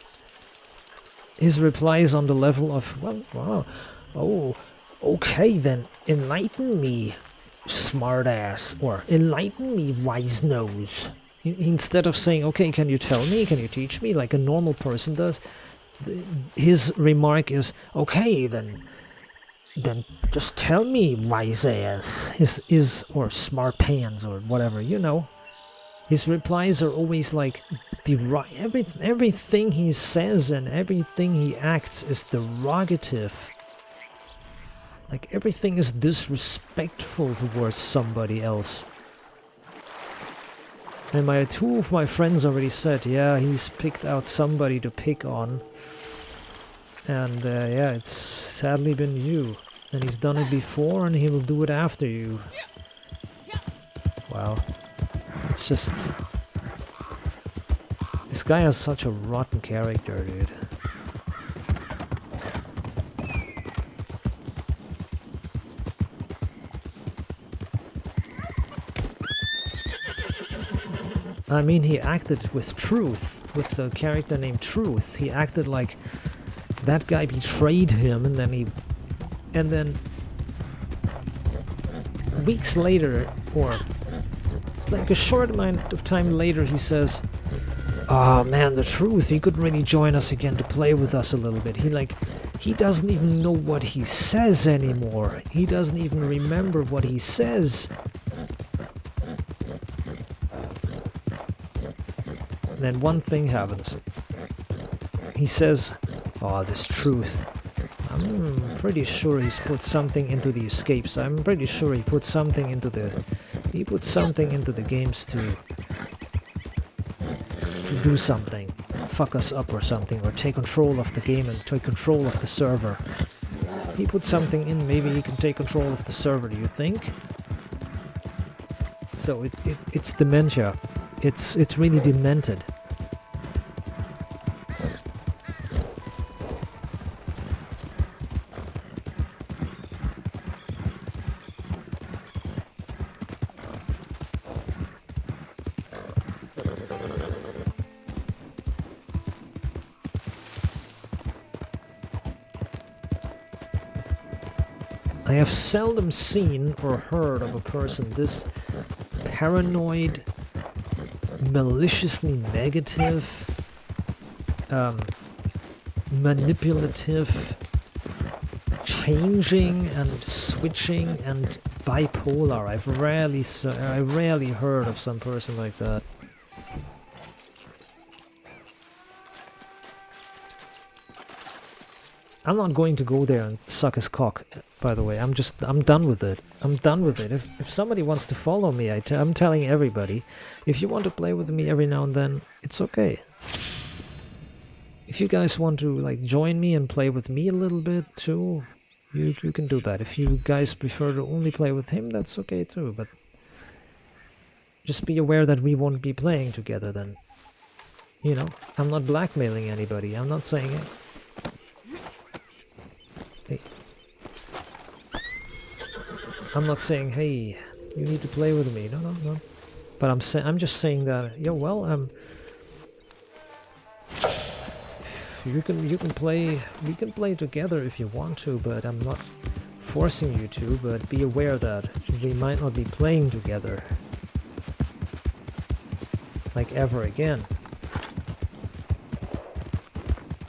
his reply is on the level of, well, wow, oh, okay then, enlighten me, smartass, or enlighten me, wise nose. Instead of saying, okay, can you tell me, can you teach me, like a normal person does, his remark is, okay then just tell me, wise ass, or smart pants, or whatever, you know. His replies are always like, everything he says and everything he acts is derogative. Like everything is disrespectful towards somebody else. And two of my friends already said, yeah, he's picked out somebody to pick on. And yeah, it's sadly been you. And he's done it before and he will do it after you. Wow. It's just... This guy has such a rotten character, dude. I mean, he acted with Truth, with the character named Truth. He acted like that guy betrayed him, and then weeks later, or like a short amount of time later, he says, "Oh man, the Truth, he could really join us again to play with us a little bit." He doesn't even know what he says anymore. He doesn't even remember what he says. Then one thing happens. He says, "Oh, this Truth. I'm pretty sure he's put something into the escapes. I'm pretty sure he put something into the games to do something, fuck us up or something, or take control of the game and take control of the server. He put something in. Maybe he can take control of the server. Do you think?" So it's dementia. It's really demented. I have seldom seen or heard of a person this paranoid, maliciously negative, manipulative, changing and switching and bipolar. I rarely heard of some person like that. I'm not going to go there and suck his cock, by the way. I'm done with it. I'm done with it. If somebody wants to follow me, I'm telling everybody, if you want to play with me every now and then, it's okay. If you guys want to like join me and play with me a little bit too, You can do that. If you guys prefer to only play with him, that's okay too, but just be aware that we won't be playing together then. You know, I'm not blackmailing anybody. I'm not saying it. Hey. I'm not saying, hey, you need to play with me. No, no, no. But I'm just saying that, yeah, well, you can play, we can play together if you want to, but I'm not forcing you to, but be aware that we might not be playing together. Like ever again.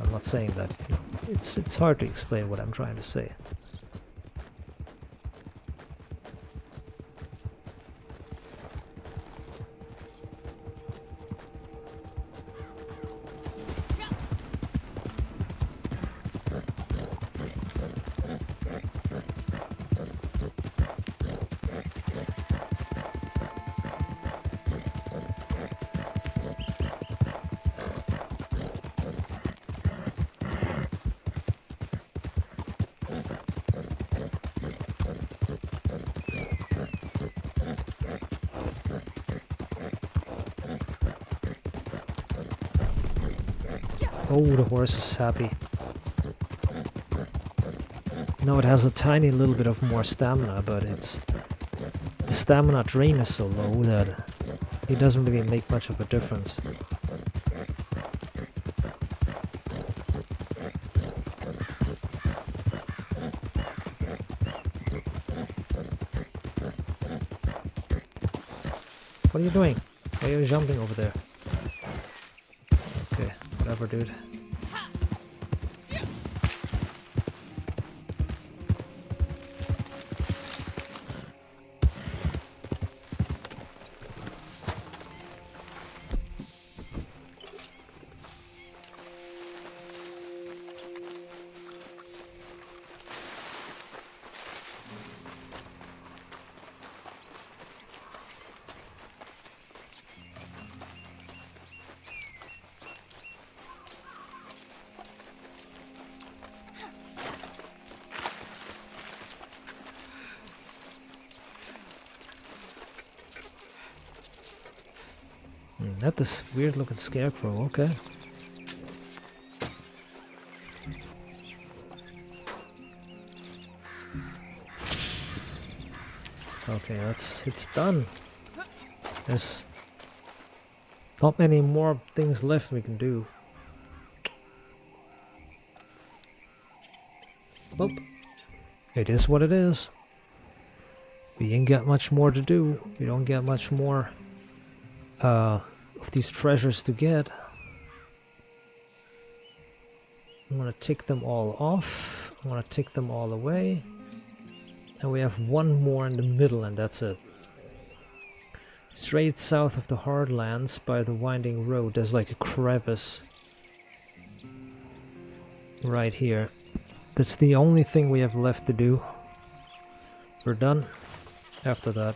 I'm not saying that. It's hard to explain what I'm trying to say. Oh, the horse is happy. No, it has a tiny little bit of more stamina, but the stamina drain is so low that it doesn't really make much of a difference. What are you doing? Why are you jumping over there? Okay, whatever, dude. Not this weird looking scarecrow, okay. Okay, it's done. There's not many more things left we can do. Well, it is what it is. We ain't got much more to do. We don't get much more of these treasures to get. I'm gonna tick them all off. I'm gonna tick them all away. And we have one more in the middle, and that's it. Straight south of the Hardlands by the winding road, there's like a crevice right here. That's the only thing we have left to do. We're done after that.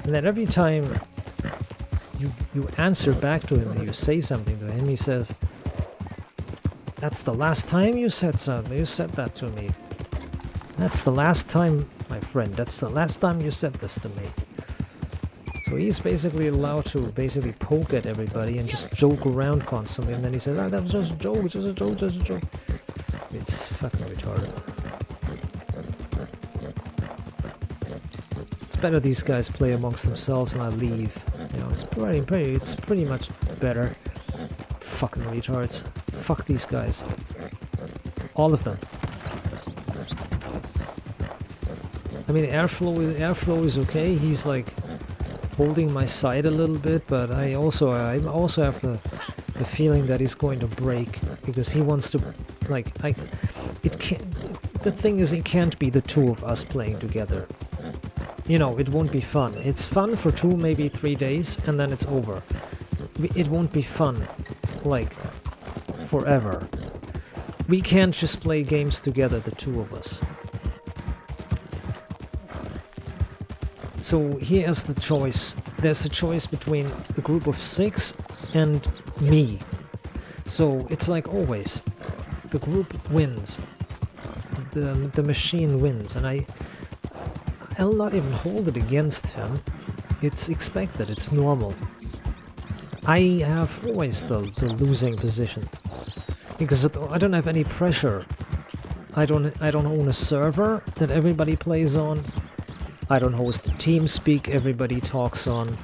And then every time you answer back to him and you say something to him, he says, "That's the last time you said something. You said that to me. That's the last time, my friend. That's the last time you said this to me." So he's basically allowed to basically poke at everybody and just joke around constantly, and then he says, "Ah, that was just a joke, just a joke, just a joke." It's fucking retarded. It's better these guys play amongst themselves and I leave. You know, it's pretty much better. Fucking retards. Fuck these guys. All of them. I mean, airflow is okay. He's like holding my side a little bit, but I also have the feeling that he's going to break because he wants to, like, it can't. The thing is, it can't be the two of us playing together. You know, it won't be fun. It's fun for 2, maybe 3 days, and then it's over. It won't be fun, like, forever. We can't just play games together, the two of us. So here's the choice. There's a choice between a group of 6 and me. So it's like always. The group wins. The machine wins. And I'll not even hold it against him. It's expected. It's normal. I have always the losing position. Because I don't have any pressure. I don't own a server that everybody plays on. I don't host TeamSpeak everybody talks on.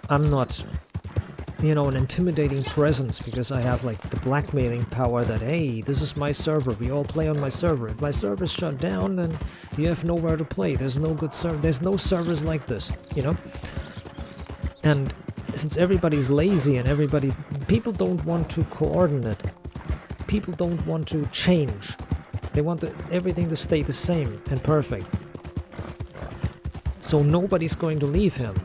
I'm not, an intimidating presence because I have like the blackmailing power that, hey, this is my server, we all play on my server. If my server's shut down, then you have nowhere to play. There's no good server. There's no servers like this, And since everybody's lazy and people don't want to coordinate. People don't want to change. They want everything to stay the same and perfect. So nobody's going to leave him.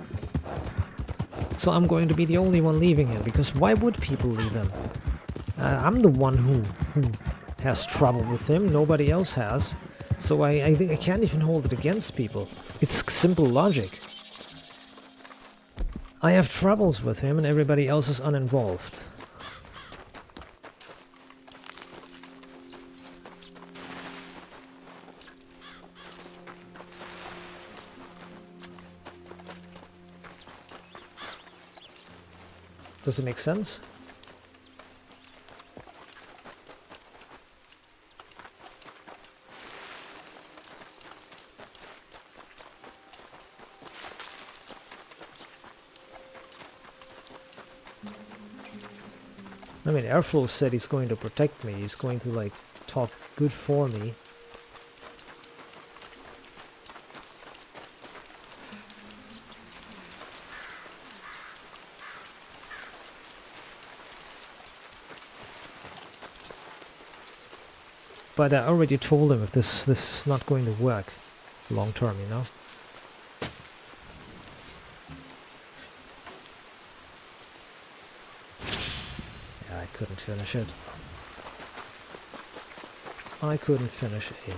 So I'm going to be the only one leaving him, because why would people leave him? I'm the one who has trouble with him, nobody else has. So I can't even hold it against people. It's simple logic. I have troubles with him and everybody else is uninvolved. Does it make sense? I mean, Airflow said he's going to protect me. He's going to, like, talk good for me. But I already told him if this is not going to work long term, Yeah, I couldn't finish it. I couldn't finish a thing.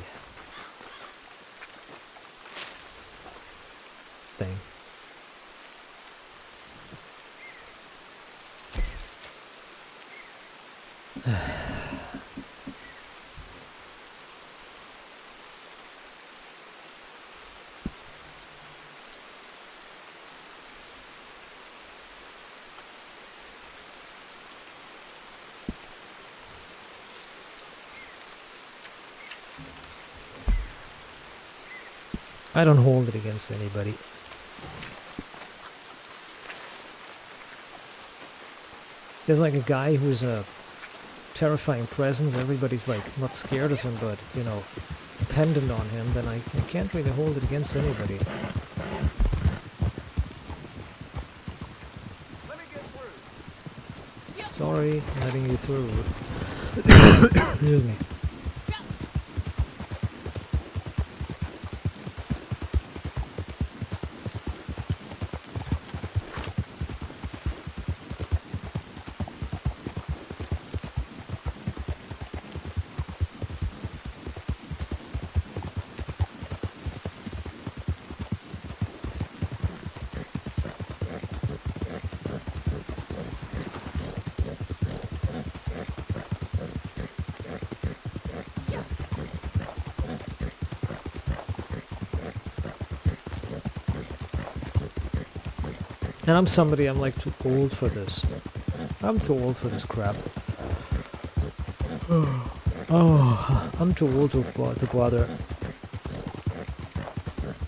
I don't hold it against anybody. There's like a guy who's a terrifying presence. Everybody's like not scared of him, but dependent on him. Then I can't really hold it against anybody. Sorry, I'm letting you through. Excuse me. And I'm like too old for this. I'm too old for this crap. Oh, I'm too old to bother.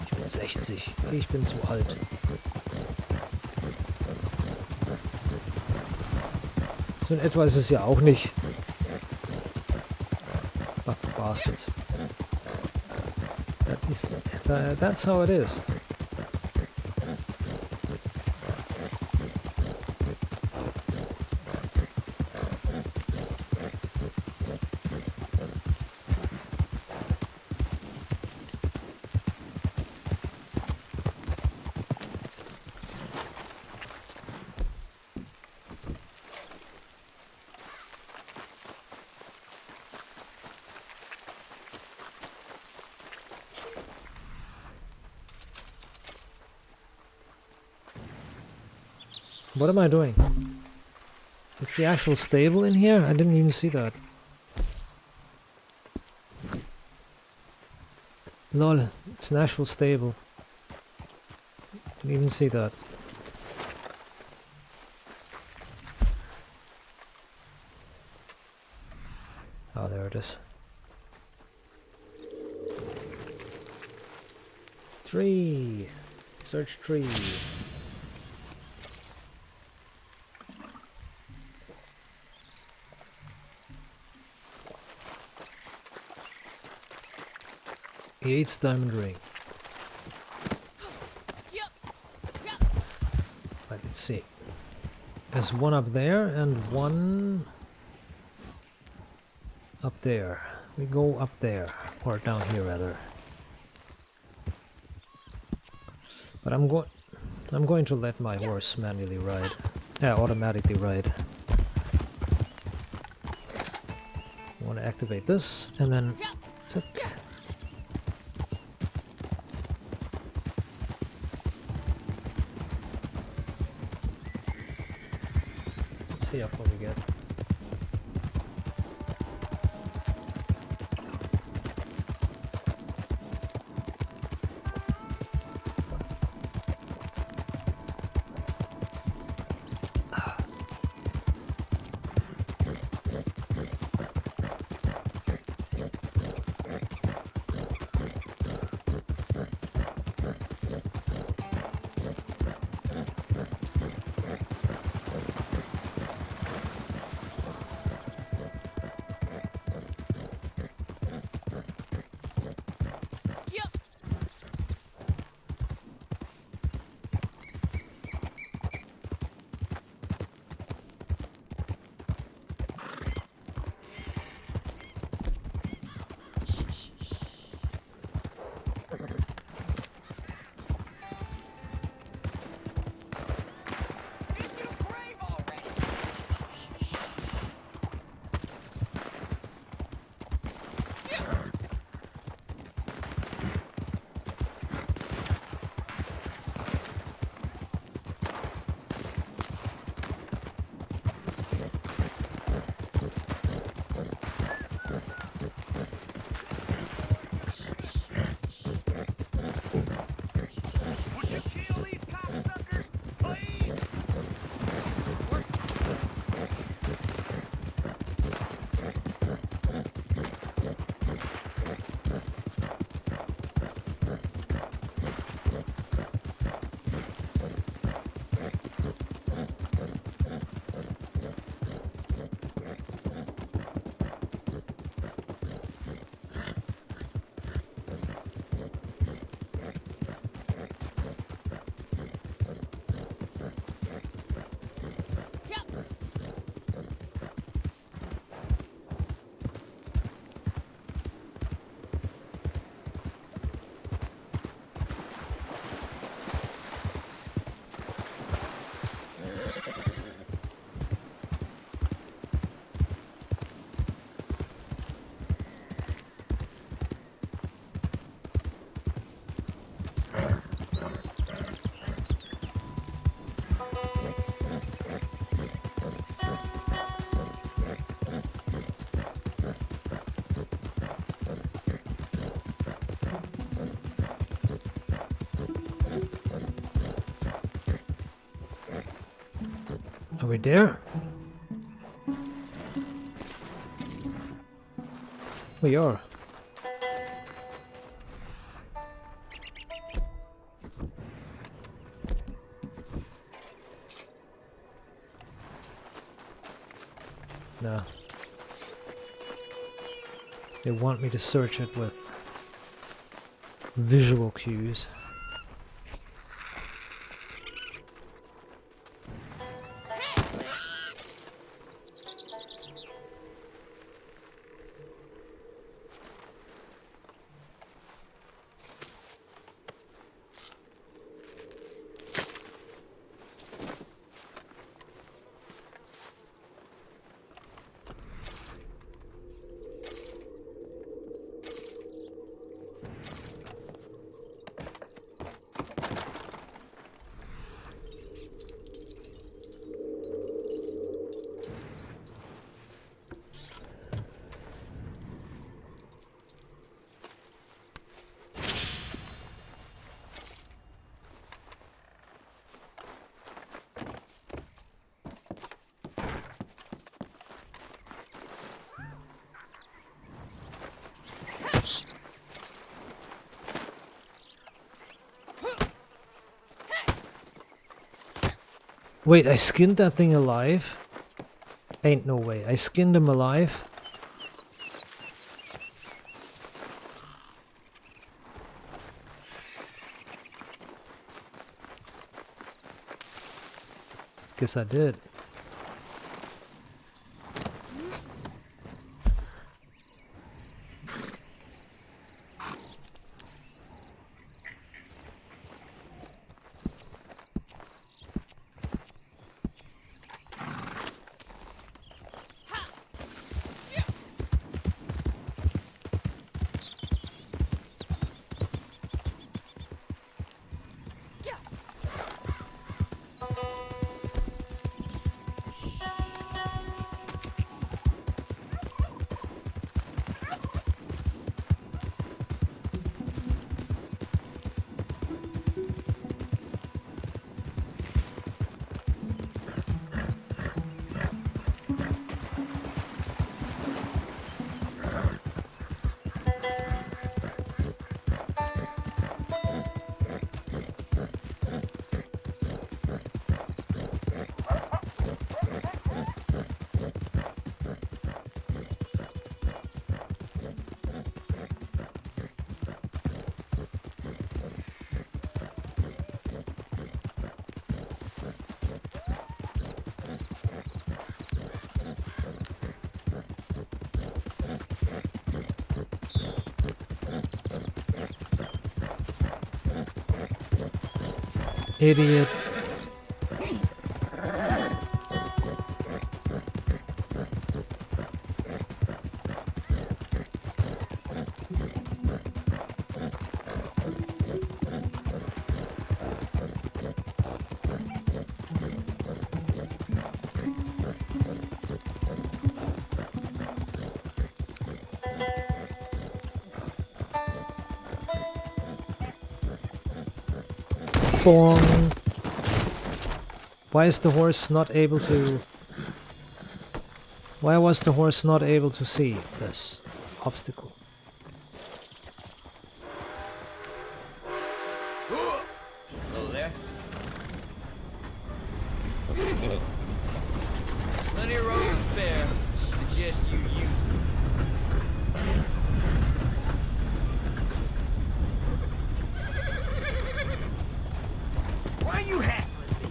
Ich bin 60. Ich bin zu alt. So in etwa ist es ja auch nicht. But bastards. That's how it is. What am I doing? It's the actual stable in here? I didn't even see that. Lol, it's an actual stable. Didn't even see that. Oh, there it is. Tree! Search tree. Yates diamond ring. Right, let's see. There's one up there and one up there. We go up there, or down here rather. But I'm going to let my horse manually ride. Yeah, automatically ride. I want to activate this and then zip. Let's see how far we get. Are we there? We are. No. They want me to search it with visual cues. Wait, I skinned that thing alive? Ain't no way. I skinned him alive? Guess I did. Idiot. Bong. Why is the horse not able to... Why was the horse not able to see this obstacle? Hello there. Plenty of room to spare. Suggest you use it. Why are you hassling me?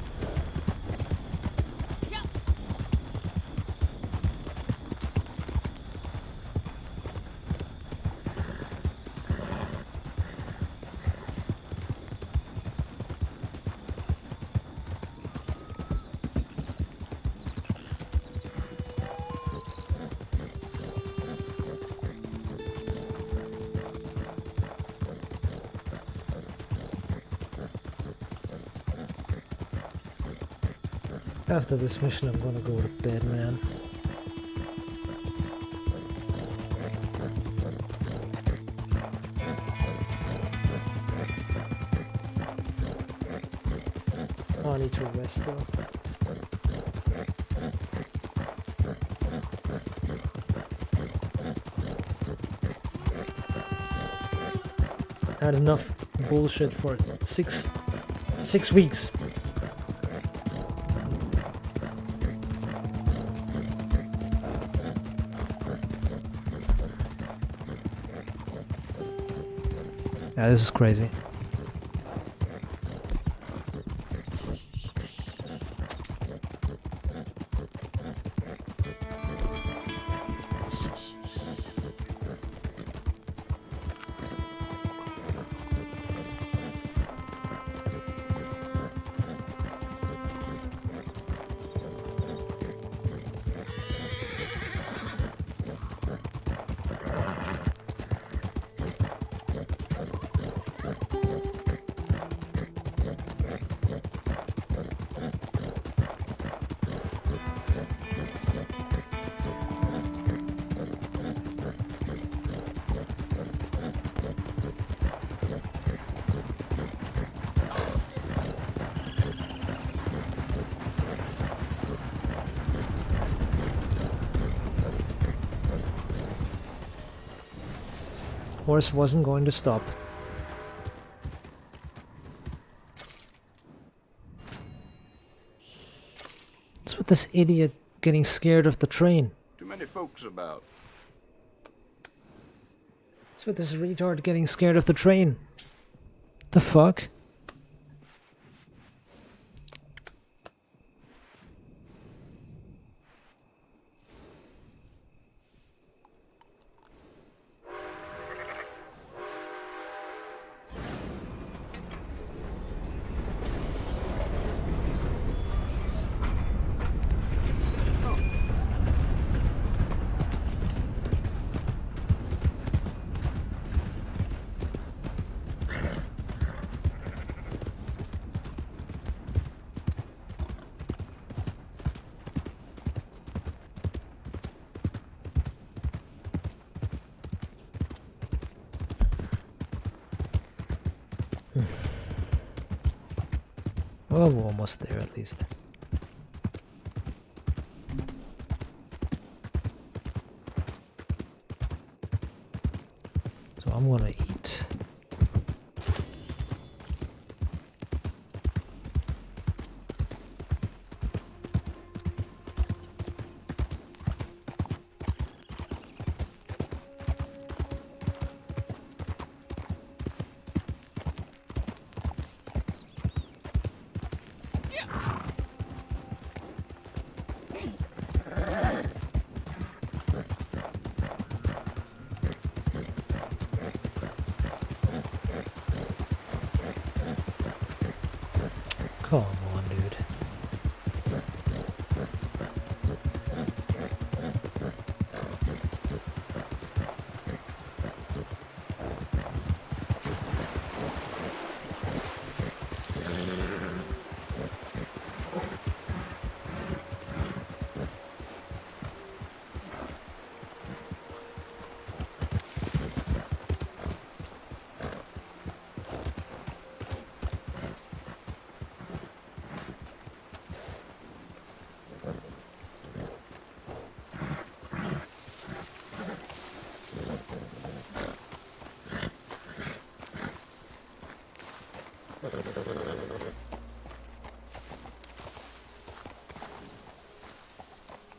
After this mission I'm gonna go to bed, man. Oh, I need to rest though. I had enough bullshit for six weeks. Yeah, this is crazy. Horse wasn't going to stop. this idiot getting scared of the train? Too many folks about. What's with this retard getting scared of the train? The fuck? Well, we're almost there at least. So I'm gonna eat. Come on, dude.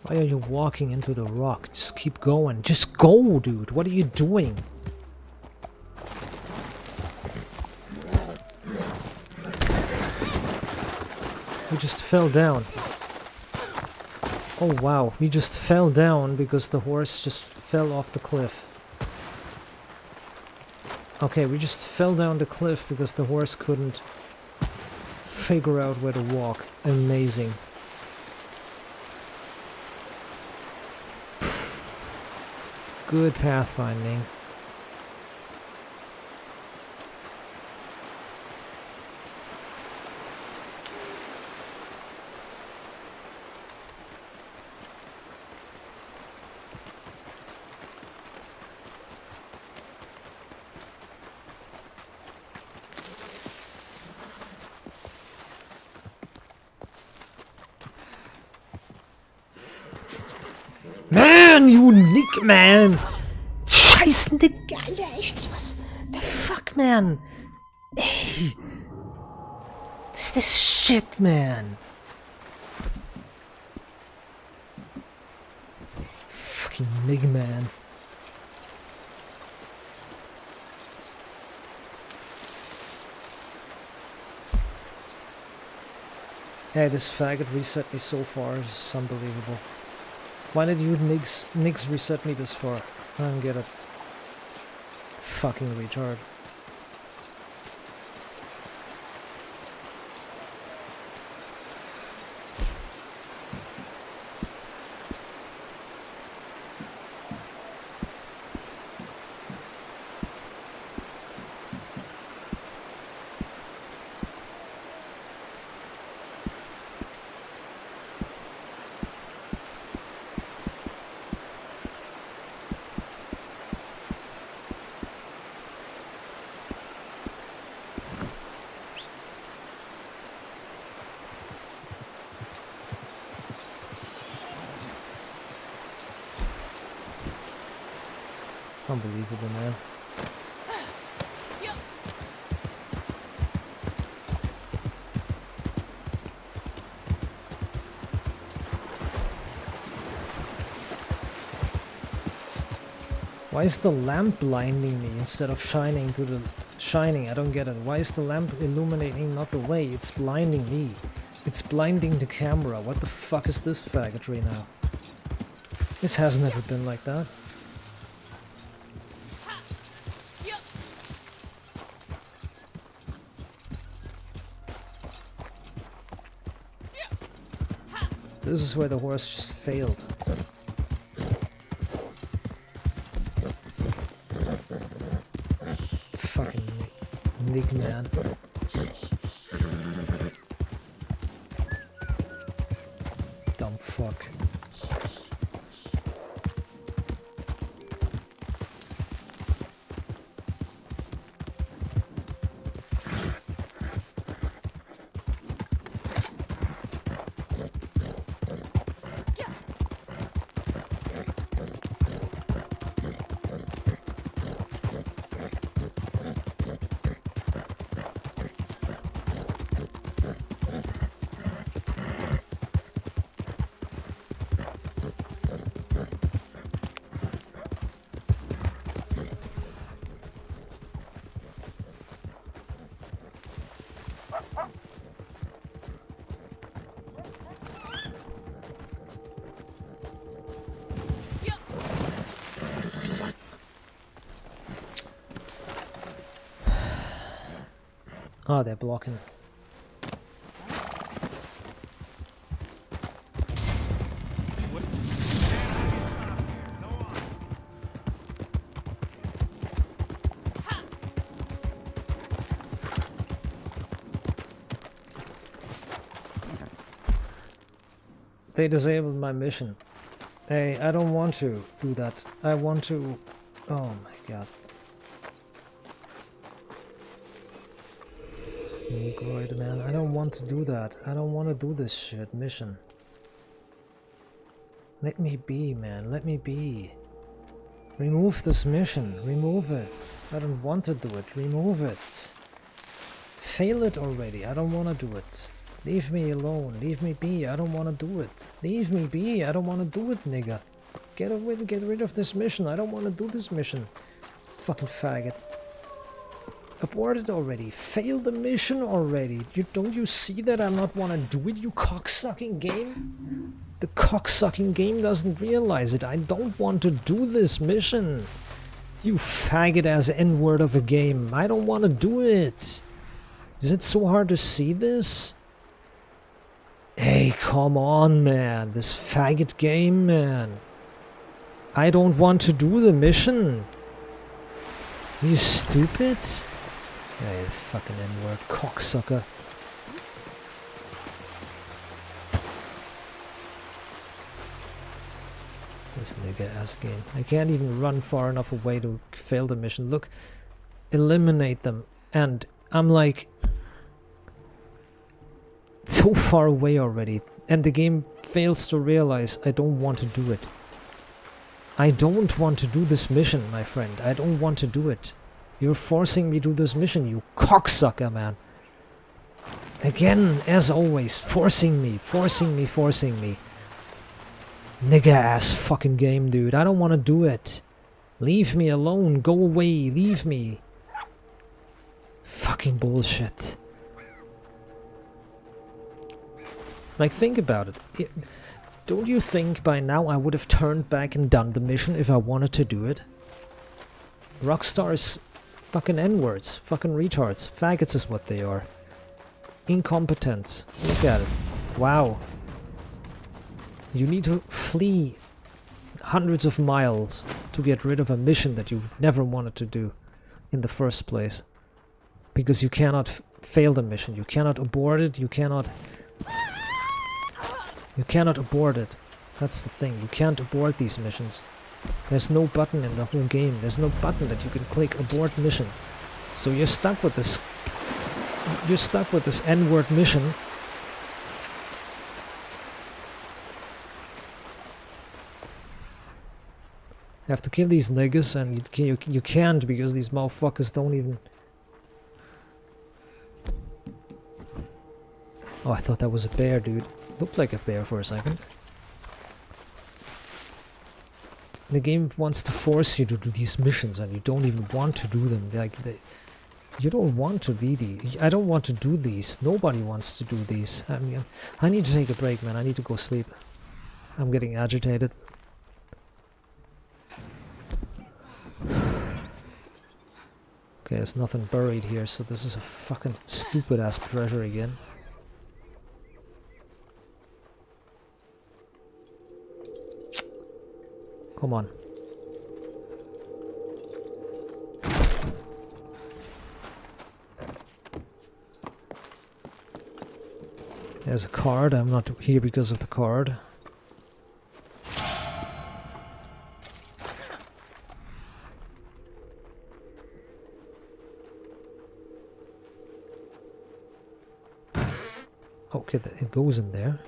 Why are you walking into the rock? Just keep going. Just go, dude. What are you doing? We just fell down. Oh wow, we just fell down because the horse just fell off the cliff. Okay, we just fell down the cliff because the horse couldn't figure out where to walk. Amazing. Good pathfinding. Man, you Nick, man! Scheiß Nick, Alter, echt, was? The fuck, man? Ey! This shit, man! Fucking Nick, man. Hey, this faggot reset me so far, it's unbelievable. Why did you niggas reset me this far? I don't get it. Fucking retard. Unbelievable, man. Why is the lamp blinding me instead of shining to the... Shining, I don't get it. Why is the lamp illuminating not the way? It's blinding me. It's blinding the camera. What the fuck is this faggotry now? This has never been like that. This is where the horse just failed. Fucking Nick, man. Dumb fuck. Oh, they're blocking. They disabled my mission. Hey, I don't want to do that. I want to... Oh my god. Negroid, man. I don't want to do that. I don't want to do this shit mission. Let me be, man. Let me be. Remove this mission. Remove it. I don't want to do it. Remove it. Fail it already. I don't want to do it. Leave me alone. Leave me be. I don't want to do it. Leave me be. I don't want to do it, nigga. Get rid of this mission. I don't want to do this mission. Fucking faggot. Abort it already. Fail the mission already. Don't you see that I not want to do it, you cocksucking game? The cocksucking game doesn't realize it. I don't want to do this mission. You faggot ass N-word of a game. I don't want to do it. Is it so hard to see this? Hey, come on, man. This faggot game, man. I don't want to do the mission. Are you stupid? Hey, fucking N-word cocksucker. This nigga ass game. I can't even run far enough away to fail the mission. Look, eliminate them. And I'm like so far away already. And the game fails to realize I don't want to do it. I don't want to do this mission, my friend. I don't want to do it. You're forcing me to do this mission, you cocksucker, man. Again, as always, forcing me. Nigga ass fucking game, dude. I don't want to do it. Leave me alone. Go away. Leave me. Fucking bullshit. Like, think about it. Don't you think by now I would have turned back and done the mission if I wanted to do it? Rockstar is fucking N-words. Fucking retards. Faggots is what they are. Incompetent. Look at it. Wow. You need to flee hundreds of miles to get rid of a mission that you've never wanted to do in the first place. Because you cannot fail the mission. You cannot abort it. You cannot abort it. That's the thing. You can't abort these missions. There's no button in the whole game. There's no button that you can click abort mission. So you're stuck with this. You're stuck with this N-word mission. You have to kill these niggas, and you can't because these motherfuckers don't even... Oh, I thought that was a bear, dude. Looked like a bear for a second. The game wants to force you to do these missions, and you don't even want to do them. You don't want to be I don't want to do these. Nobody wants to do these. I mean, I need to take a break, man. I need to go sleep. I'm getting agitated. Okay, there's nothing buried here, so this is a fucking stupid ass treasure again. Come on. There's a card. I'm not here because of the card. Okay, it goes in there.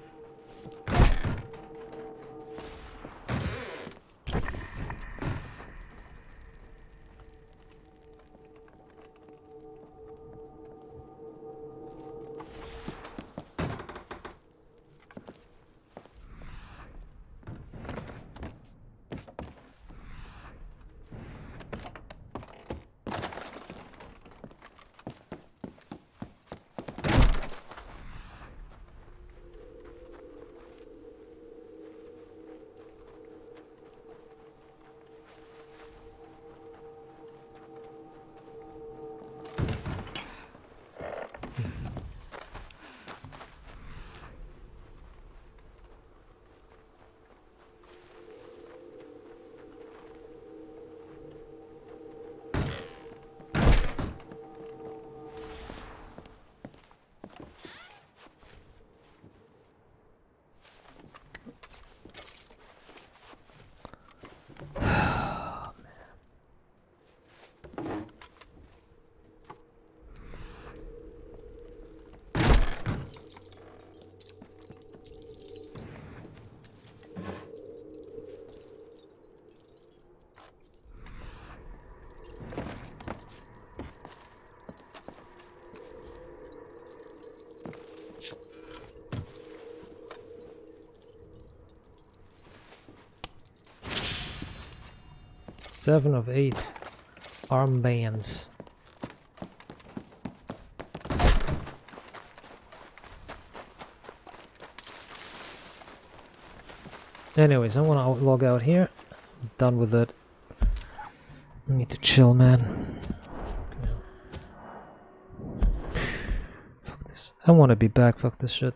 Seven of 8 armbands. Anyways, I want to log out here. I'm done with it. I need to chill, man. Fuck this. I want to be back. Fuck this shit.